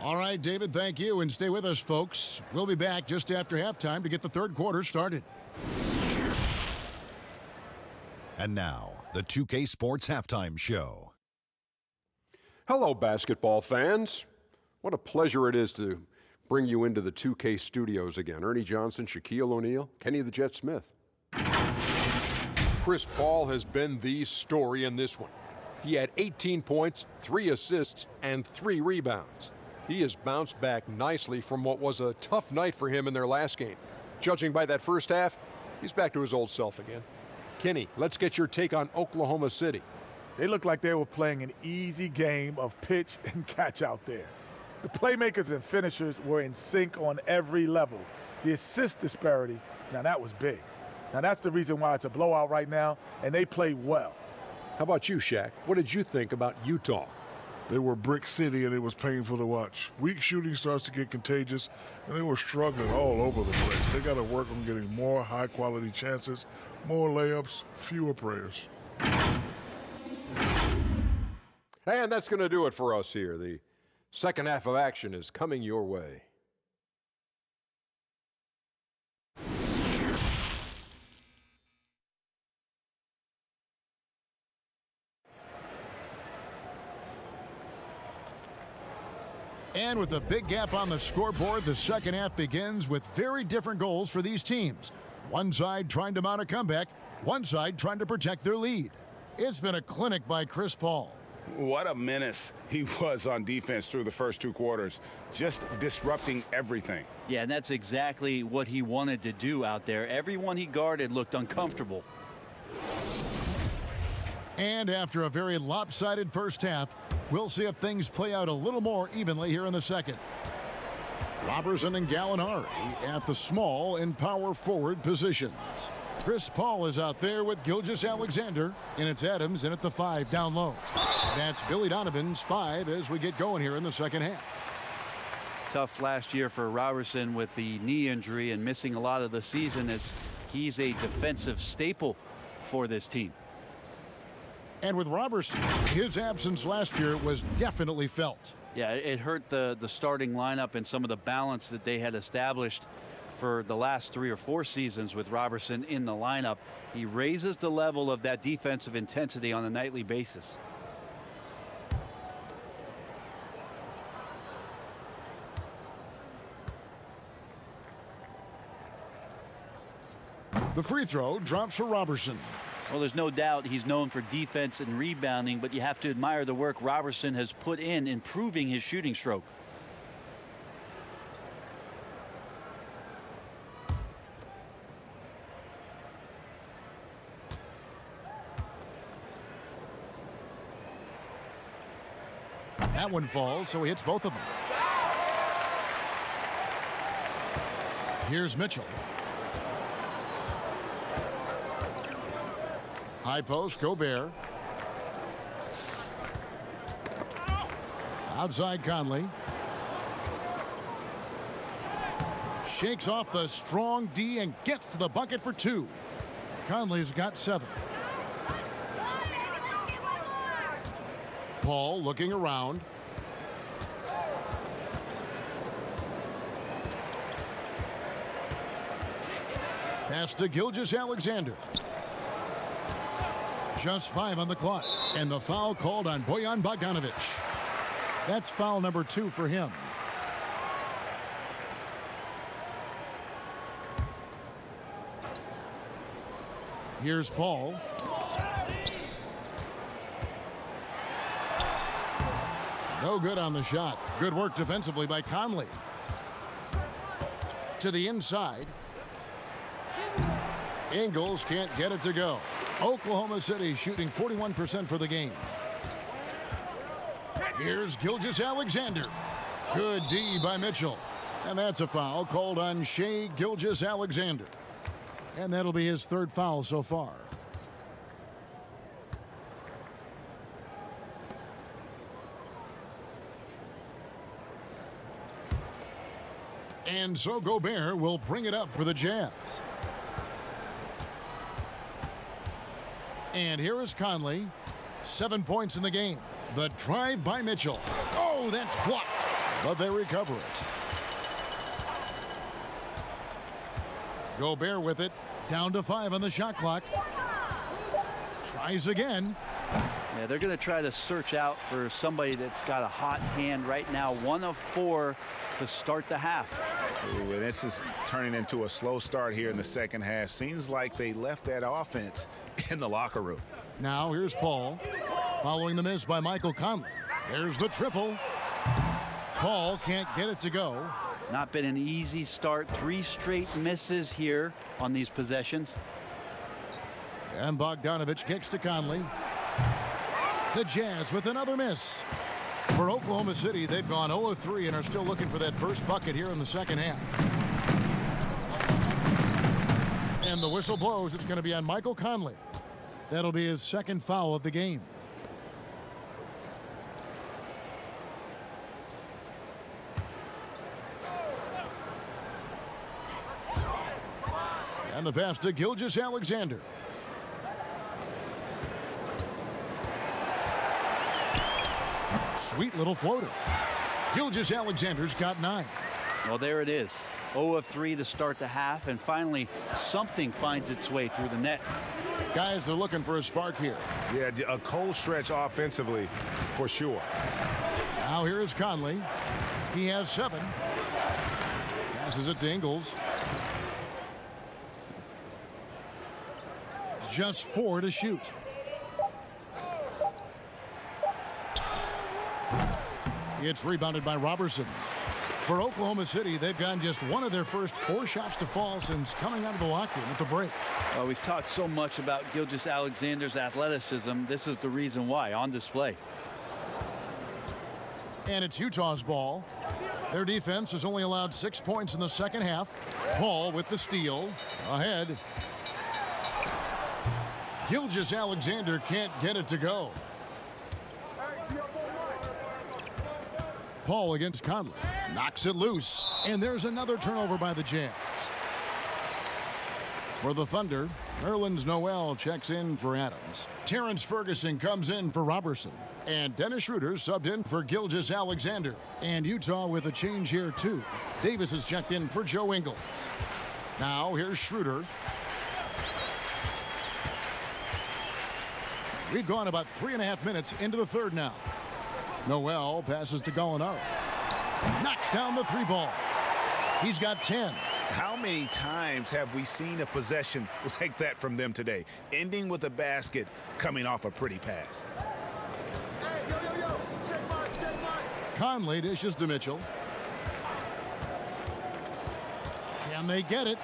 All right, David, thank you, and stay with us, folks. We'll be back just after halftime to get the third quarter started. And now, the 2K Sports Halftime Show. Hello, basketball fans. What a pleasure it is to bring you into the 2K studios again. Ernie Johnson, Shaquille O'Neal, Kenny the Jet Smith. Chris Paul has been the story in this one. He had 18 points, 3 assists, and 3 rebounds. He has bounced back nicely from what was a tough night for him in their last game. Judging by that first half, he's back to his old self again. Kenny, let's get your take on Oklahoma City. They looked like they were playing an easy game of pitch and catch out there. The playmakers and finishers were in sync on every level. The assist disparity, now that was big. Now that's the reason why it's a blowout right now, and they played well. How about you, Shaq? What did you think about Utah? They were Brick City, and it was painful to watch. Weak shooting starts to get contagious, and they were struggling all over the place. They got to work on getting more high-quality chances, more layups, fewer prayers. And that's going to do it for us here. The second half of action is coming your way. And with a big gap on the scoreboard, the second half begins with very different goals for these teams. One side trying to mount a comeback, one side trying to protect their lead. It's been a clinic by Chris Paul. What a menace he was on defense through the first 2 quarters, just disrupting everything. Yeah, and that's exactly what he wanted to do out there. Everyone he guarded looked uncomfortable. And after a very lopsided first half, we'll see if things play out a little more evenly here in the second. Robertson and Gallinari at the small and power forward positions. Chris Paul is out there with Gilgeous-Alexander, and it's Adams in at the 5 down low. That's Billy Donovan's 5 as we get going here in the second half. Tough last year for Robertson with the knee injury and missing a lot of the season, as he's a defensive staple for this team. And with Robertson, his absence last year was definitely felt. Yeah, it hurt the starting lineup and some of the balance that they had established for the last 3 or 4 seasons with Robertson in the lineup. He raises the level of that defensive intensity on a nightly basis. The free throw drops for Robertson. Well, there's no doubt he's known for defense and rebounding, but you have to admire the work Robertson has put in improving his shooting stroke. That one falls, so he hits both of them. Here's Mitchell. High post, Gobert. Outside Conley. Shakes off the strong D and gets to the bucket for 2. Conley's got 7. Paul looking around. Pass to Gilgeous-Alexander. Just 5 on the clock, and the foul called on Bojan Bogdanovic. That's foul number 2 for him. Here's Paul. No good on the shot. Good work defensively by Conley. To the inside. Ingles can't get it to go. Oklahoma City shooting 41% for the game. Here's Gilgeous-Alexander. Good D by Mitchell. And that's a foul called on Shai Gilgeous-Alexander. And that'll be his 3rd foul so far. And so Gobert will bring it up for the Jazz. And here is Conley. 7 points in the game. The drive by Mitchell. Oh, that's blocked. But they recover it. Gobert with it. Down to 5 on the shot clock. Tries again. Yeah, they're going to try to search out for somebody that's got a hot hand right now. 1 of 4 to start the half. Ooh, and this is turning into a slow start here in the second half. Seems like they left that offense in the locker room. Now here's Paul. Following the miss by Michael Conley. There's the triple. Paul can't get it to go. Not been an easy start. 3 straight misses here on these possessions. And Bogdanovic kicks to Conley. The Jazz with another miss. For Oklahoma City, they've gone 0 of 3 and are still looking for that first bucket here in the second half. And the whistle blows. It's going to be on Michael Conley. That'll be his 2nd foul of the game. And the pass to Gilgeous-Alexander. Sweet little floater. Gilgeous-Alexander's got 9. Well, there it is. 0 of 3 to start the half, and finally something finds its way through the net. Guys are looking for a spark here. Yeah, a cold stretch offensively for sure. Now here is Conley. He has 7. Passes it to Ingles. Just 4 to shoot. It's rebounded by Robertson. For Oklahoma City, they've gotten just one of their first 4 shots to fall since coming out of the locker room at the break. Well, we've talked so much about Gilgeous-Alexander's athleticism. This is the reason why, on display. And it's Utah's ball. Their defense has only allowed 6 points in the second half. Paul with the steal. Ahead. Gilgeous-Alexander can't get it to go. Paul against Conley. Knocks it loose. And there's another turnover by the Jazz. For the Thunder, Nerlens Noel checks in for Adams. Terrence Ferguson comes in for Robertson. And Dennis Schroeder subbed in for Gilgeous-Alexander. And Utah with a change here, too. Davis is checked in for Joe Ingles. Now, here's Schroeder. We've gone about 3.5 minutes into the third now. Noel passes to Gallinari. Knocks down the 3 ball. He's got 10. How many times have we seen a possession like that from them today, ending with a basket coming off a pretty pass? Conley dishes to Mitchell. Can they get it?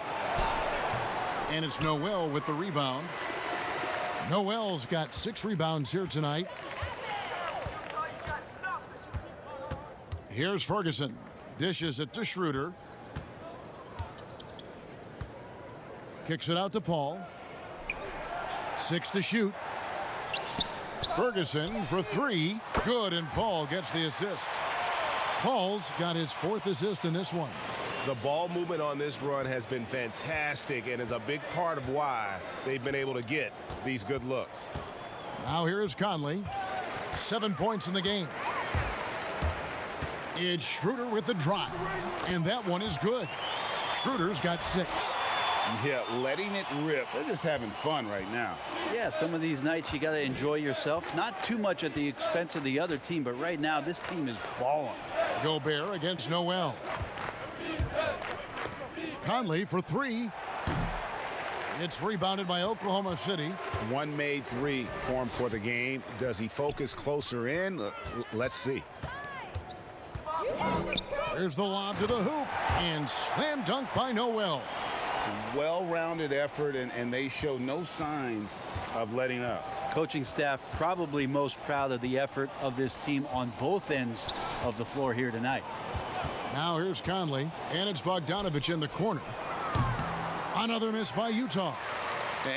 And it's Noel with the rebound. Noel's got 6 rebounds here tonight. Here's Ferguson. Dishes it to Schroeder. Kicks it out to Paul. 6 to shoot. Ferguson for 3. Good, and Paul gets the assist. Paul's got his 4th assist in this one. The ball movement on this run has been fantastic and is a big part of why they've been able to get these good looks. Now here's Conley. 7 points in the game. It's Schroeder with the drive, and that one is good. Schroeder's got 6. Yeah, letting it rip. They're just having fun right now. Yeah, some of these nights you got to enjoy yourself. Not too much at the expense of the other team, but right now this team is balling. Gobert against Noel. Conley for 3. It's rebounded by Oklahoma City. One made 3 for him for the game. Does he focus closer in? Let's see. There's the lob to the hoop, and slam dunk by Noel. Well-rounded effort, and they show no signs of letting up. Coaching staff probably most proud of the effort of this team on both ends of the floor here tonight. Now here's Conley, and it's Bogdanovich in the corner. Another miss by Utah.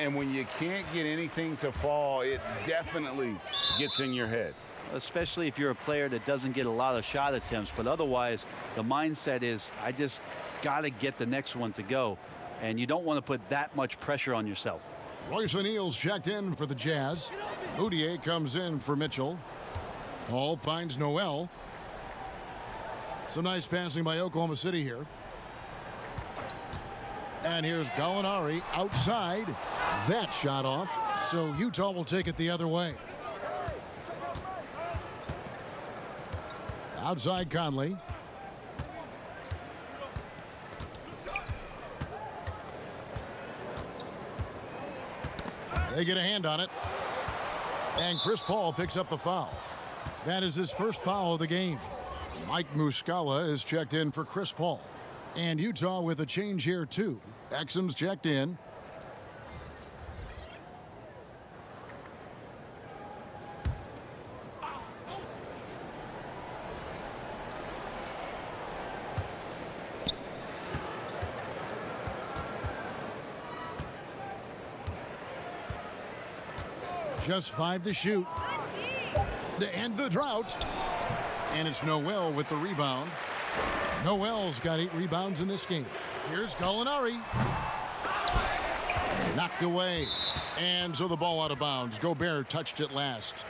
And when you can't get anything to fall, it definitely gets in your head. Especially if you're a player that doesn't get a lot of shot attempts, but otherwise the mindset is I just got to get the next one to go, and you don't want to put that much pressure on yourself. Royce O'Neal's checked in for the Jazz. Mudiay comes in for Mitchell. Paul finds Noel. Some nice passing by Oklahoma City here. And here's Gallinari outside. That shot off, so Utah will take it the other way. Outside Conley. They get a hand on it. And Chris Paul picks up the foul. That is his first foul of the game. Mike Muscala is checked in for Chris Paul. And Utah with a change here too. Exum's checked in. Just 5 to shoot. To end the drought. And it's Noel with the rebound. Noel's got 8 rebounds in this game. Here's Gallinari. Knocked away. And so the ball out of bounds. Gobert touched it last.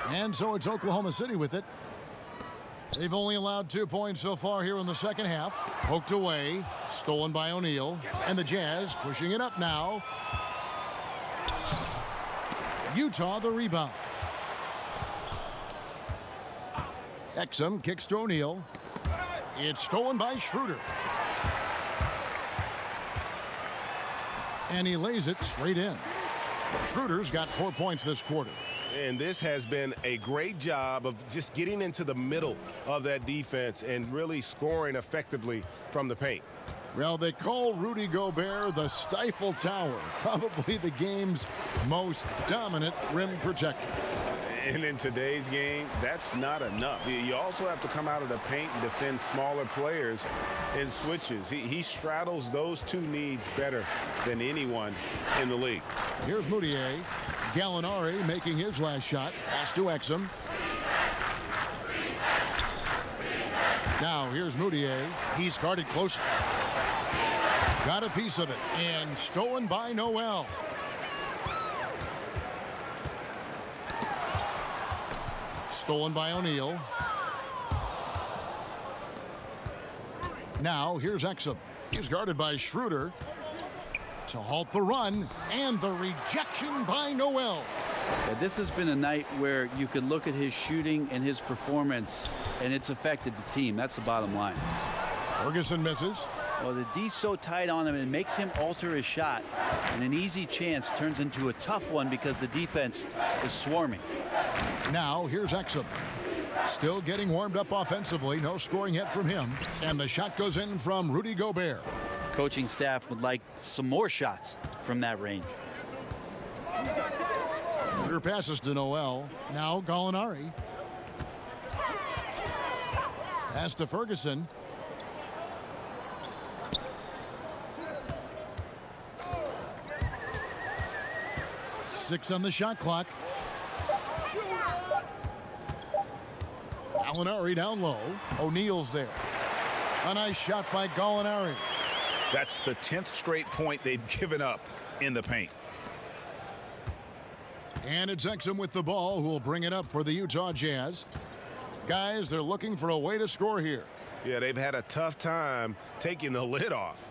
And so it's Oklahoma City with it. They've only allowed 2 points so far here in the second half. Poked away, stolen by O'Neal, and the Jazz pushing it up now. Utah the rebound. Exum kicks to O'Neal. It's stolen by Schroeder. And he lays it straight in. Schroeder's got 4 points this quarter. And this has been a great job of just getting into the middle of that defense and really scoring effectively from the paint. Well, they call Rudy Gobert the Stifle Tower, probably the game's most dominant rim protector. And in today's game, that's not enough. You also have to come out of the paint and defend smaller players in switches. He straddles those two needs better than anyone in the league. Here's Moutier. Gallinari making his last shot. Pass to Exum. Now here's Moutier. He's guarded close. Got a piece of it. And stolen by Noel. Stolen by O'Neal. Now here's Exum. He's guarded by Schroeder to halt the run, and the rejection by Noel. Yeah, this has been a night where you could look at his shooting and his performance, and it's affected the team. That's the bottom line. Ferguson misses. Well, the D's so tight on him, it makes him alter his shot, and an easy chance turns into a tough one because the defense is swarming. Now here's Exum. Still getting warmed up offensively. No scoring yet from him. And the shot goes in from Rudy Gobert. Coaching staff would like some more shots from that range. Schroeder passes to Noel. Now Gallinari. Pass to Ferguson. Six on the shot clock. Gallinari down low. O'Neal's there. A nice shot by Gallinari. That's the 10th straight point they've given up in the paint. And it's Exum with the ball, who will bring it up for the Utah Jazz. Guys, they're looking for a way to score here. Yeah, they've had a tough time taking the lid off.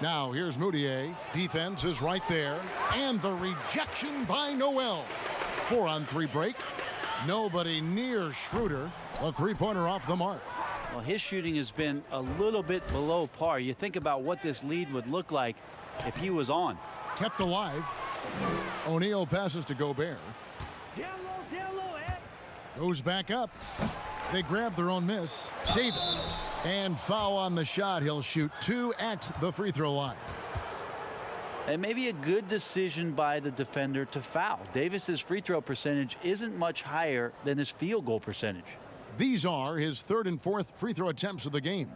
Now here's Moutier. Defense is right there. And the rejection by Noel. 4-on-3 break. Nobody near Schroeder. A three-pointer off the mark. Well, his shooting has been a little bit below par. You think about what this lead would look like if he was on. Kept alive. O'Neal passes to Gobert. Goes back up. They grab their own miss. Davis. And foul on the shot. He'll shoot 2 at the free throw line. And maybe a good decision by the defender to foul. Davis's free throw percentage isn't much higher than his field goal percentage. These are his 3rd and 4th free throw attempts of the game.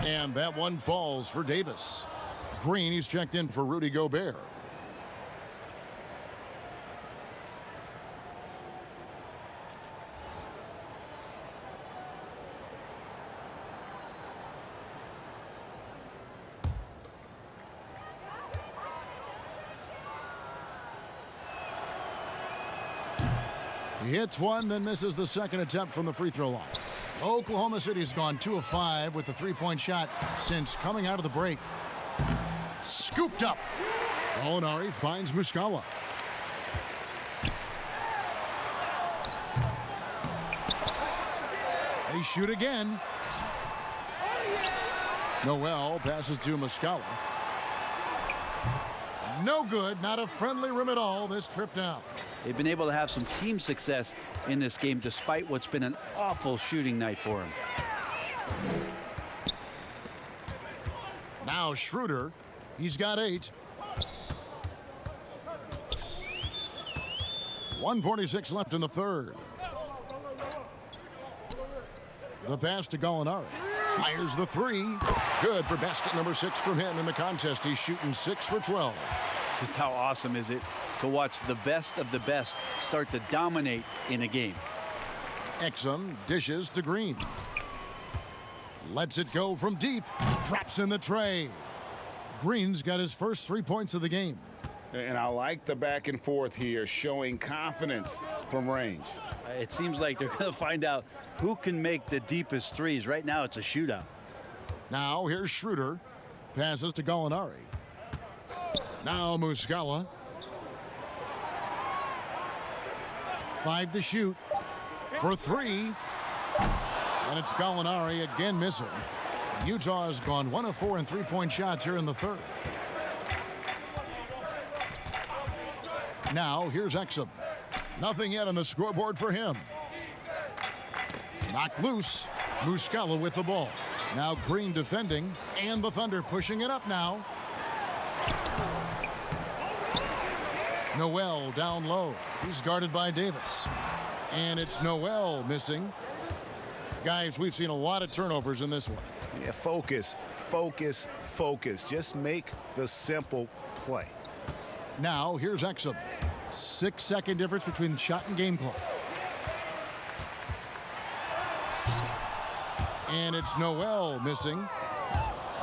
And that one falls for Davis. Green, he's checked in for Rudy Gobert. He hits one, then misses the second attempt from the free throw line. Oklahoma City has gone 2 of 5 with the three-point shot since coming out of the break. Scooped up. Gallinari finds Muscala. They shoot again. Noel passes to Muscala. No good. Not a friendly rim at all this trip down. They've been able to have some team success in this game despite what's been an awful shooting night for him. Now Schroeder. He's got 8. 1:46 left in the third. The pass to Gallinari. Fires the 3. Good for basket number 6 from him in the contest. He's shooting 6 for 12. Just how awesome is it to watch the best of the best start to dominate in a game. Exum dishes to Green. Lets it go from deep. Drops in the tray. Green's got his first 3 points of the game. And I like the back and forth here, showing confidence from range. It seems like they're going to find out who can make the deepest threes. Right now, it's a shootout. Now here's Schroeder. Passes to Gallinari. Now Muscala. 5 to shoot for 3. And it's Gallinari again missing. Utah has gone 1 of 4 in three-point shots here in the third. Now here's Exum. Nothing yet on the scoreboard for him. Knocked loose. Muscala with the ball. Now Green defending, and the Thunder pushing it up now. Noel down low. He's guarded by Davis. And it's Noel missing. Guys, we've seen a lot of turnovers in this one. Yeah, focus, focus, focus. Just make the simple play. Now here's Exum. 6-second difference between the shot and game clock. And it's Noel missing.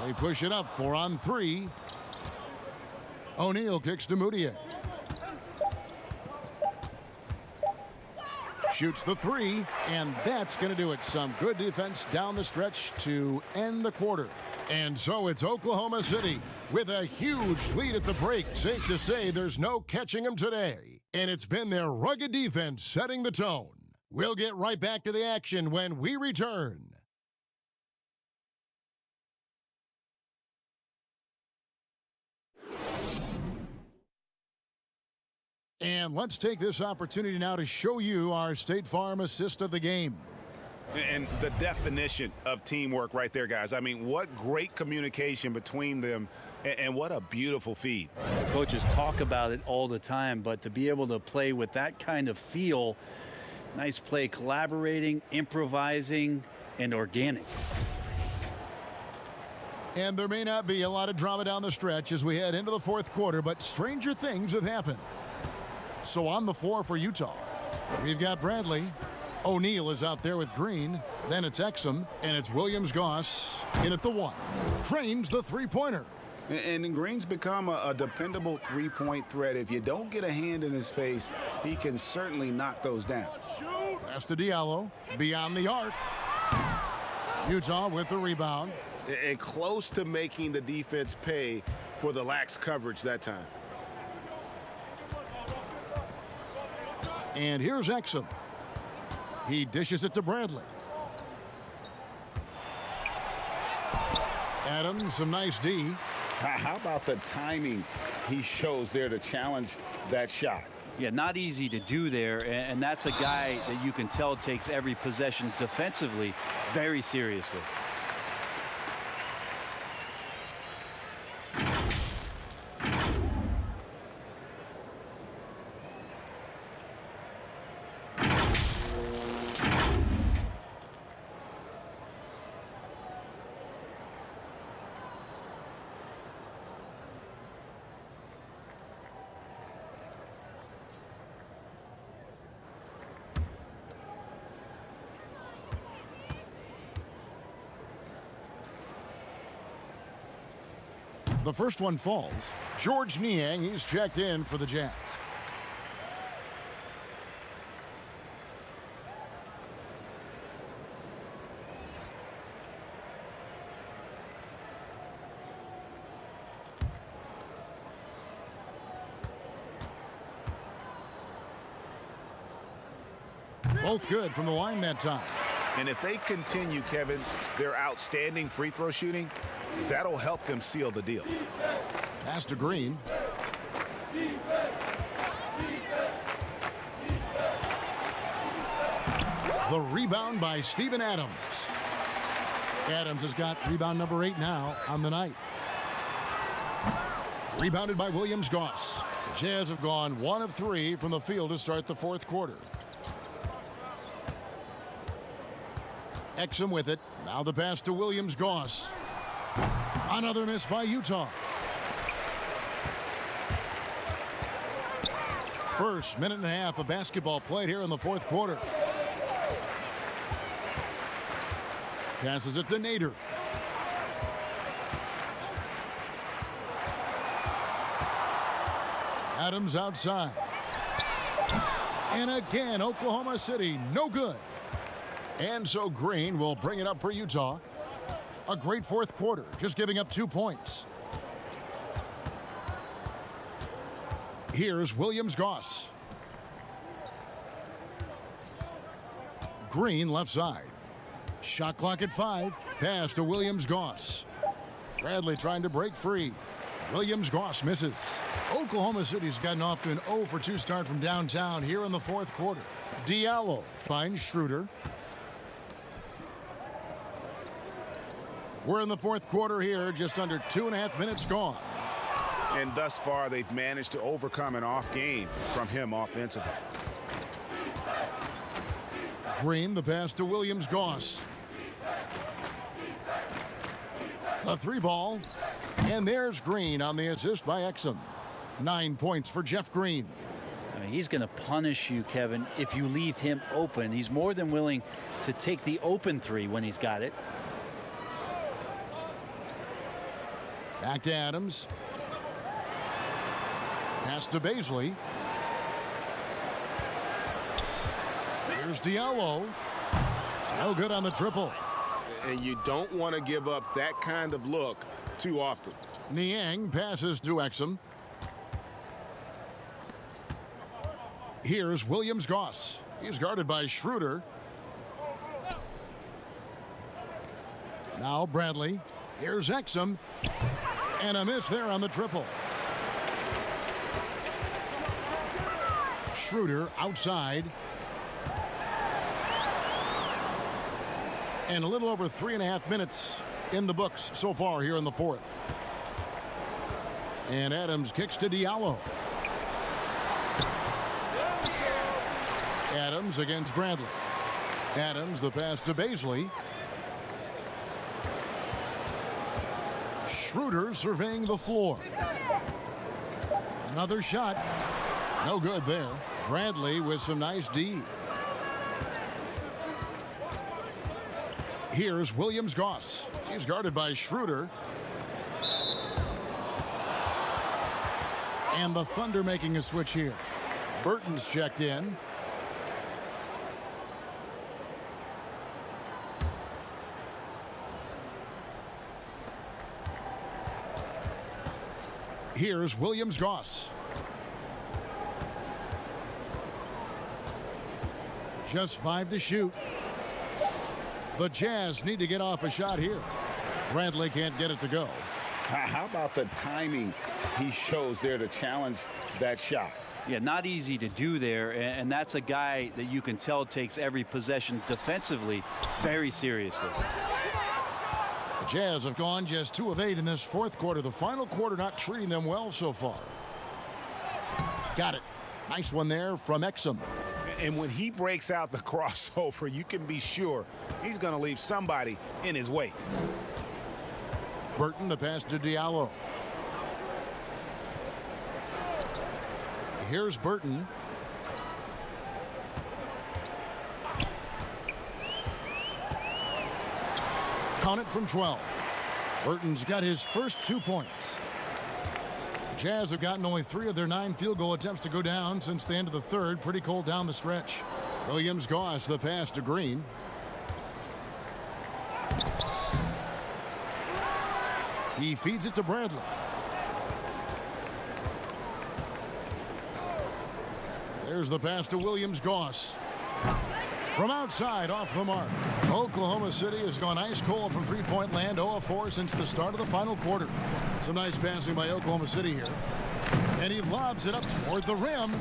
They push it up 4 on 3. O'Neal kicks to Moutier. Shoots the 3, and that's going to do it. Some good defense down the stretch to end the quarter. And so it's Oklahoma City with a huge lead at the break. Safe to say there's no catching them today. And it's been their rugged defense setting the tone. We'll get right back to the action when we return. And let's take this opportunity now to show you our State Farm assist of the game. And the definition of teamwork right there, guys. I mean, what great communication between them, and what a beautiful feed. Coaches talk about it all the time, but to be able to play with that kind of feel, nice play, collaborating, improvising, and organic. And there may not be a lot of drama down the stretch as we head into the fourth quarter, but stranger things have happened. So on the floor for Utah, we've got Bradley. O'Neal is out there with Green. Then it's Exum, and it's Williams-Goss in at the 1. Trains the three-pointer. And Green's become a dependable three-point threat. If you don't get a hand in his face, he can certainly knock those down. Pass to Diallo, beyond the arc. Utah with the rebound. And close to making the defense pay for the lax coverage that time. And here's Exum. He dishes it to Bradley. Adams, some nice D. How about the timing he shows there to challenge that shot? Yeah, not easy to do there, and that's a guy that you can tell takes every possession defensively very seriously. The first one falls. George Niang, he's checked in for the Jazz. Both good from the line that time. And if they continue, Kevin, their outstanding free throw shooting, that'll help them seal the deal. Pass to Green. The rebound by Steven Adams. Adams has got rebound number 8 now on the night. Rebounded by Williams-Goss. The Jazz have gone 1 of 3 from the field to start the fourth quarter. Exum with it. Now the pass to Williams-Goss. Another miss by Utah. First minute and a half of basketball played here in the fourth quarter. Passes it to Nader. Adams outside. And again, Oklahoma City, no good. And so Green will bring it up for Utah. A great fourth quarter, just giving up 2 points. Here's Williams-Goss. Green left side. Shot clock at 5. Pass to Williams-Goss. Bradley trying to break free. Williams-Goss misses. Oklahoma City's gotten off to an 0 for 2 start from downtown here in the fourth quarter. Diallo finds Schroeder. We're in the fourth quarter here, just under 2.5 minutes gone. And thus far, they've managed to overcome an off game from him offensively. Green, the pass to Williams-Goss. A 3-ball. And there's Green on the assist by Exum. 9 points for Jeff Green. I mean, he's going to punish you, Kevin, if you leave him open. He's more than willing to take the open 3 when he's got it. Back to Adams. Pass to Baisley. Here's Diallo. No good on the triple. And you don't want to give up that kind of look too often. Niang passes to Exum. Here's Williams-Goss. He's guarded by Schroeder. Now Bradley. Here's Exum. And a miss there on the triple. Schroeder outside. And a little over 3.5 minutes in the books so far here in the fourth. And Adams kicks to Diallo. Adams against Bradley. Adams, the pass to Baisley. Schroeder surveying the floor. Another shot. No good there. Bradley with some nice D. Here's Williams-Goss. He's guarded by Schroeder. And the Thunder making a switch here. Burton's checked in. Here's Williams-Goss. Just 5 to shoot. The Jazz need to get off a shot here. Bradley can't get it to go. How about the timing he shows there to challenge that shot? Yeah, not easy to do there, and that's a guy that you can tell takes every possession defensively very seriously. The Jazz have gone just 2 of 8 in this fourth quarter. The final quarter not treating them well so far. Got it. Nice one there from Exum. And when he breaks out the crossover, you can be sure he's going to leave somebody in his wake. Burton, the pass to Diallo. Here's Burton. Count it from 12. Burton's got his first 2 points. Jazz have gotten only 3 of their 9 field goal attempts to go down since the end of the third. Pretty cold down the stretch. Williams-Goss, the pass to Green. He feeds it to Bradley. There's the pass to Williams-Goss. From outside, off the mark. Oklahoma City has gone ice cold from three-point land, 0 of 4 since the start of the final quarter. Some nice passing by Oklahoma City here. And he lobs it up toward the rim.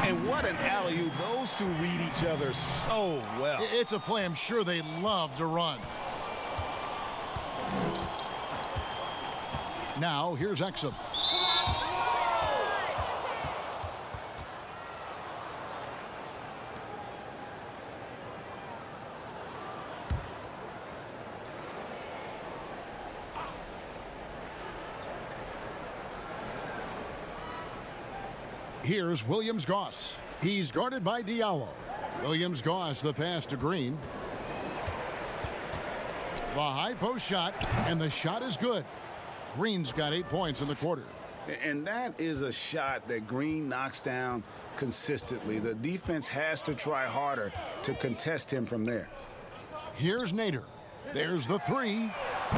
And what an alley-oop. Those two read each other so well. It's a play I'm sure they love to run. Now, here's Exum. Here's Williams-Goss. He's guarded by Diallo. Williams-Goss, the pass to Green. The high post shot, and the shot is good. Green's got 8 points in the quarter. And that is a shot that Green knocks down consistently. The defense has to try harder to contest him from there. Here's Nader. There's the three.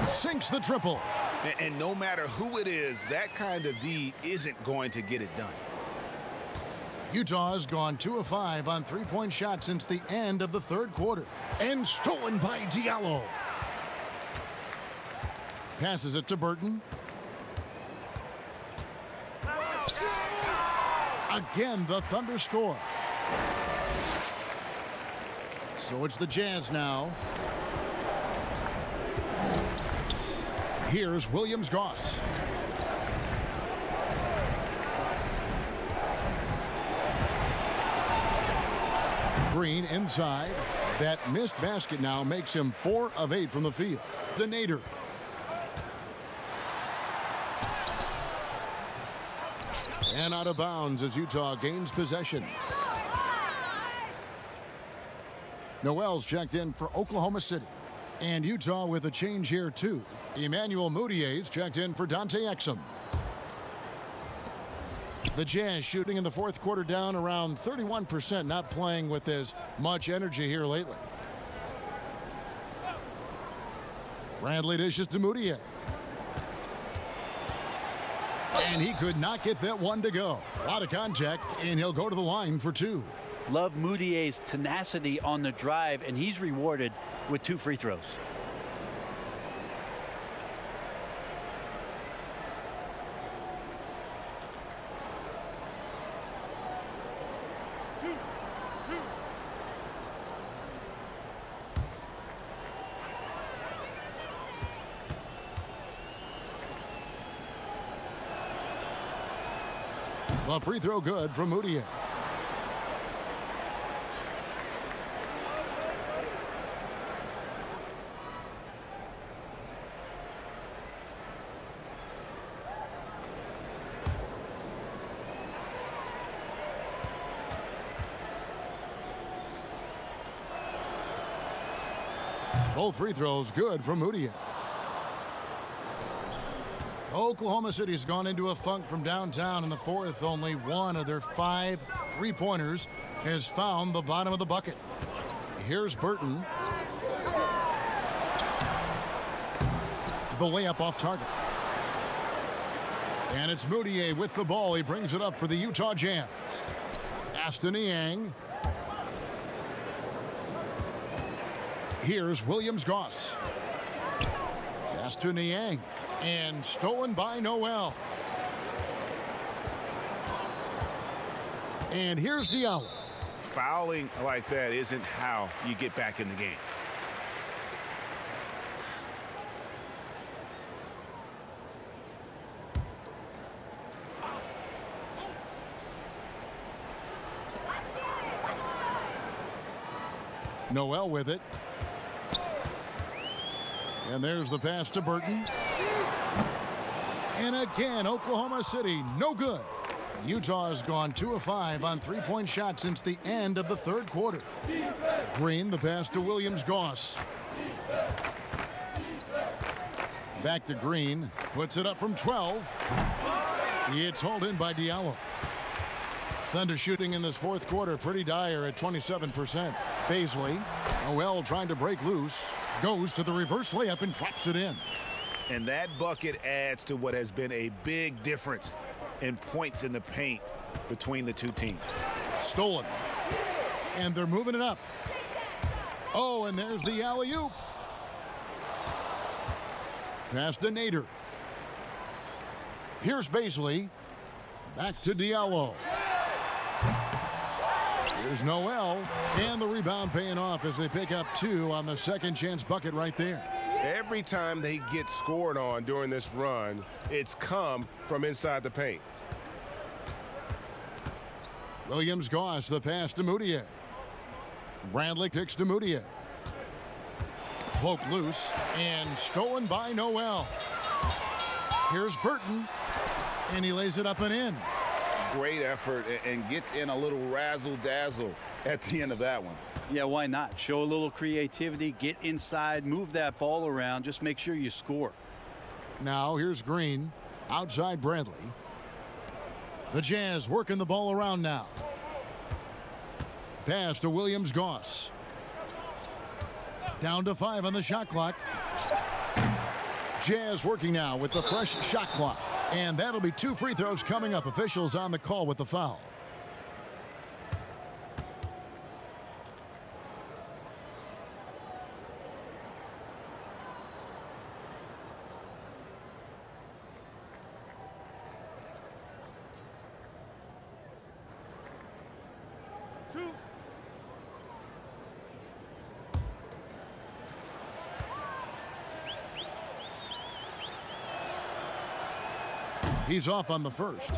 Sinks the triple. And no matter who it is, that kind of D isn't going to get it done. Utah's gone 2 of 5 on three-point shots since the end of the third quarter. And stolen by Diallo. Passes it to Burton. Again, the Thunder score. So it's the Jazz now. Here's Williams-Goss. Green inside. That missed basket now makes him 4 of 8 from the field. To Nader. And out of bounds as Utah gains possession. Noel's checked in for Oklahoma City. And Utah with a change here too. Emmanuel Moutier's checked in for Dante Exum. The Jazz shooting in the fourth quarter down around 31%, not playing with as much energy here lately. Bradley dishes to Moutier. And he could not get that one to go. A lot of contact, and he'll go to the line for 2. Love Moutier's tenacity on the drive, and he's rewarded with 2 free throws. The free throw good from Moutier. Both free throws good from Moutier. Oklahoma City's gone into a funk from downtown in the fourth. Only one of their 5 three-pointers has found the bottom of the bucket. Here's Burton. The layup off target. And it's Moutier with the ball. He brings it up for the Utah Jazz. Aston Niang. Here's Williams-Goss. Pass to Niang. And stolen by Noel. And here's Diallo. Fouling like that isn't how you get back in the game. Noel with it. And there's the pass to Burton. And again, Oklahoma City, no good. Utah has gone 2 of 5 on three-point shots since the end of the third quarter. Green, the pass to Williams-Goss. Back to Green, puts it up from 12. It's hauled in by Diallo. Thunder shooting in this fourth quarter pretty dire at 27%. Baisley, Noel trying to break loose, goes to the reverse layup and drops it in. And that bucket adds to what has been a big difference in points in the paint between the two teams. Stolen. And they're moving it up. Oh, and there's the alley-oop. Pass to Nader. Here's Baisley. Back to Diallo. Here's Noel. And the rebound paying off as they pick up 2 on the second chance bucket right there. Every time they get scored on during this run, it's come from inside the paint. Williams-Goss, the pass to Moutier. Bradley kicks to Moutier. Poked loose and stolen by Noel. Here's Burton, and he lays it up and in. Great effort and gets in a little razzle-dazzle at the end of that one. Yeah, why not? Show a little creativity, get inside, move that ball around, just make sure you score. Now here's Green, outside Bradley. The Jazz working the ball around now. Pass to Williams-Goss. Down to 5 on the shot clock. Jazz working now with the fresh shot clock. And that'll be 2 free throws coming up. Officials on the call with the foul. He's off on the first.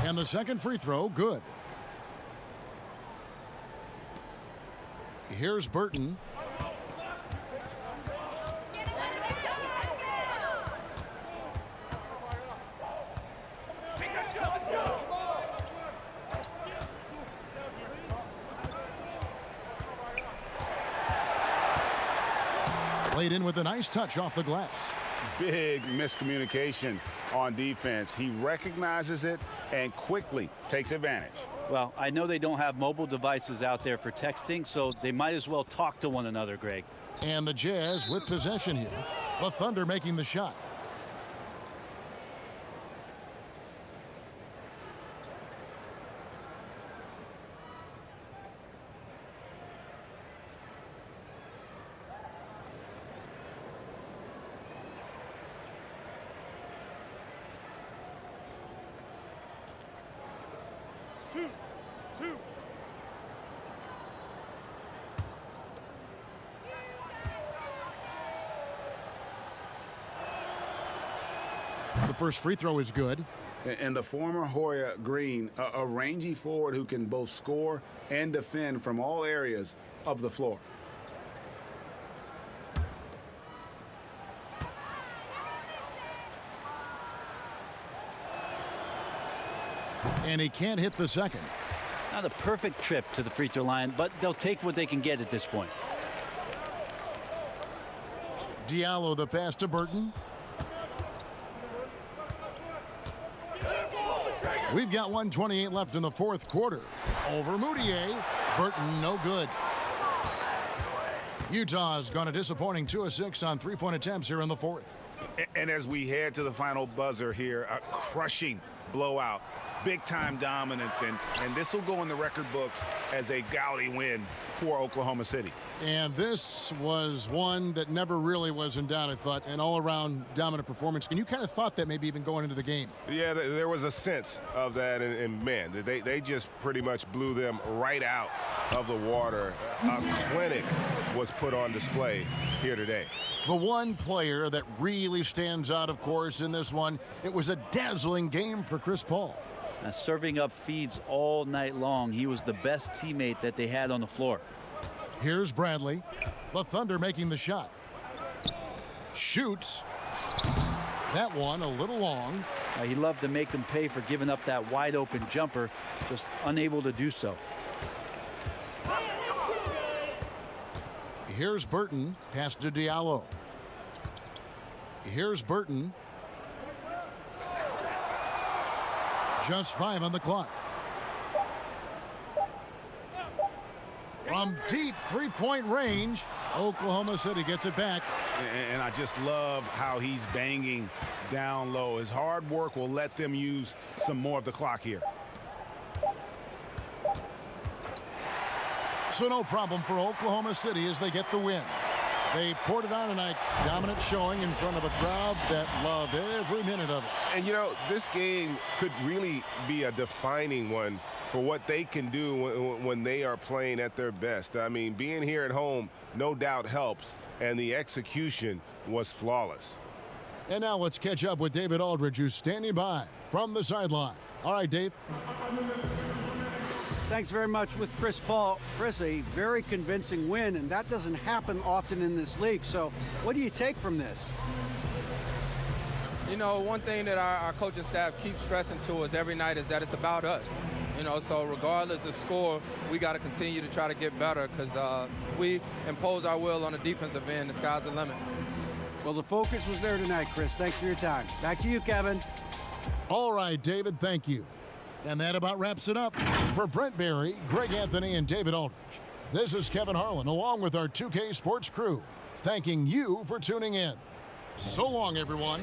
And the second free throw, good. Here's Burton. Played in with a nice touch off the glass. Big miscommunication on defense. He recognizes it and quickly takes advantage. Well, I know they don't have mobile devices out there for texting, so they might as well talk to one another, Greg. And the Jazz with possession here. The Thunder making the shot. The first free throw is good. And the former Hoya Green, a rangy forward who can both score and defend from all areas of the floor. And he can't hit the second. Not a perfect trip to the free throw line, but they'll take what they can get at this point. Diallo the pass to Burton. We've got 1:28 left in the fourth quarter. Over Moutier. Burton, no good. Utah's gone a disappointing 2 of 6 on three-point attempts here in the fourth. And as we head to the final buzzer here, a crushing blowout. Big-time dominance, and this will go in the record books as a gaudy win for Oklahoma City. And this was one that never really was in doubt, I thought, an all-around dominant performance. And you kind of thought that maybe even going into the game. Yeah, there was a sense of that, and man, they just pretty much blew them right out of the water. A clinic was put on display here today. The one player that really stands out, of course, in this one, it was a dazzling game for Chris Paul. Now, serving up feeds all night long. He was the best teammate that they had on the floor. Here's Bradley. The Thunder making the shot. Shoots. That one a little long. He loved to make them pay for giving up that wide open jumper, just unable to do so. Here's Burton. Pass to Diallo. Here's Burton. Just 5 on the clock. From deep three-point range, Oklahoma City gets it back. And I just love how he's banging down low. His hard work will let them use some more of the clock here. So no problem for Oklahoma City as they get the win. They poured it on tonight, dominant showing in front of a crowd that loved every minute of it. And, you know, this game could really be a defining one for what they can do when they are playing at their best. I mean, being here at home no doubt helps, and the execution was flawless. And now let's catch up with David Aldridge, who's standing by from the sideline. All right, Dave. Thanks very much with Chris Paul. Chris, a very convincing win, and that doesn't happen often in this league. So what do you take from this? You know, one thing that our coaching staff keeps stressing to us every night is that it's about us. You know, so regardless of score, we got to continue to try to get better because we impose our will on the defensive end. The sky's the limit. Well, the focus was there tonight, Chris. Thanks for your time. Back to you, Kevin. All right, David, thank you. And that about wraps it up. For Brent Barry, Greg Anthony, and David Aldridge, this is Kevin Harlan along with our 2K Sports crew, thanking you for tuning in. So long, everyone.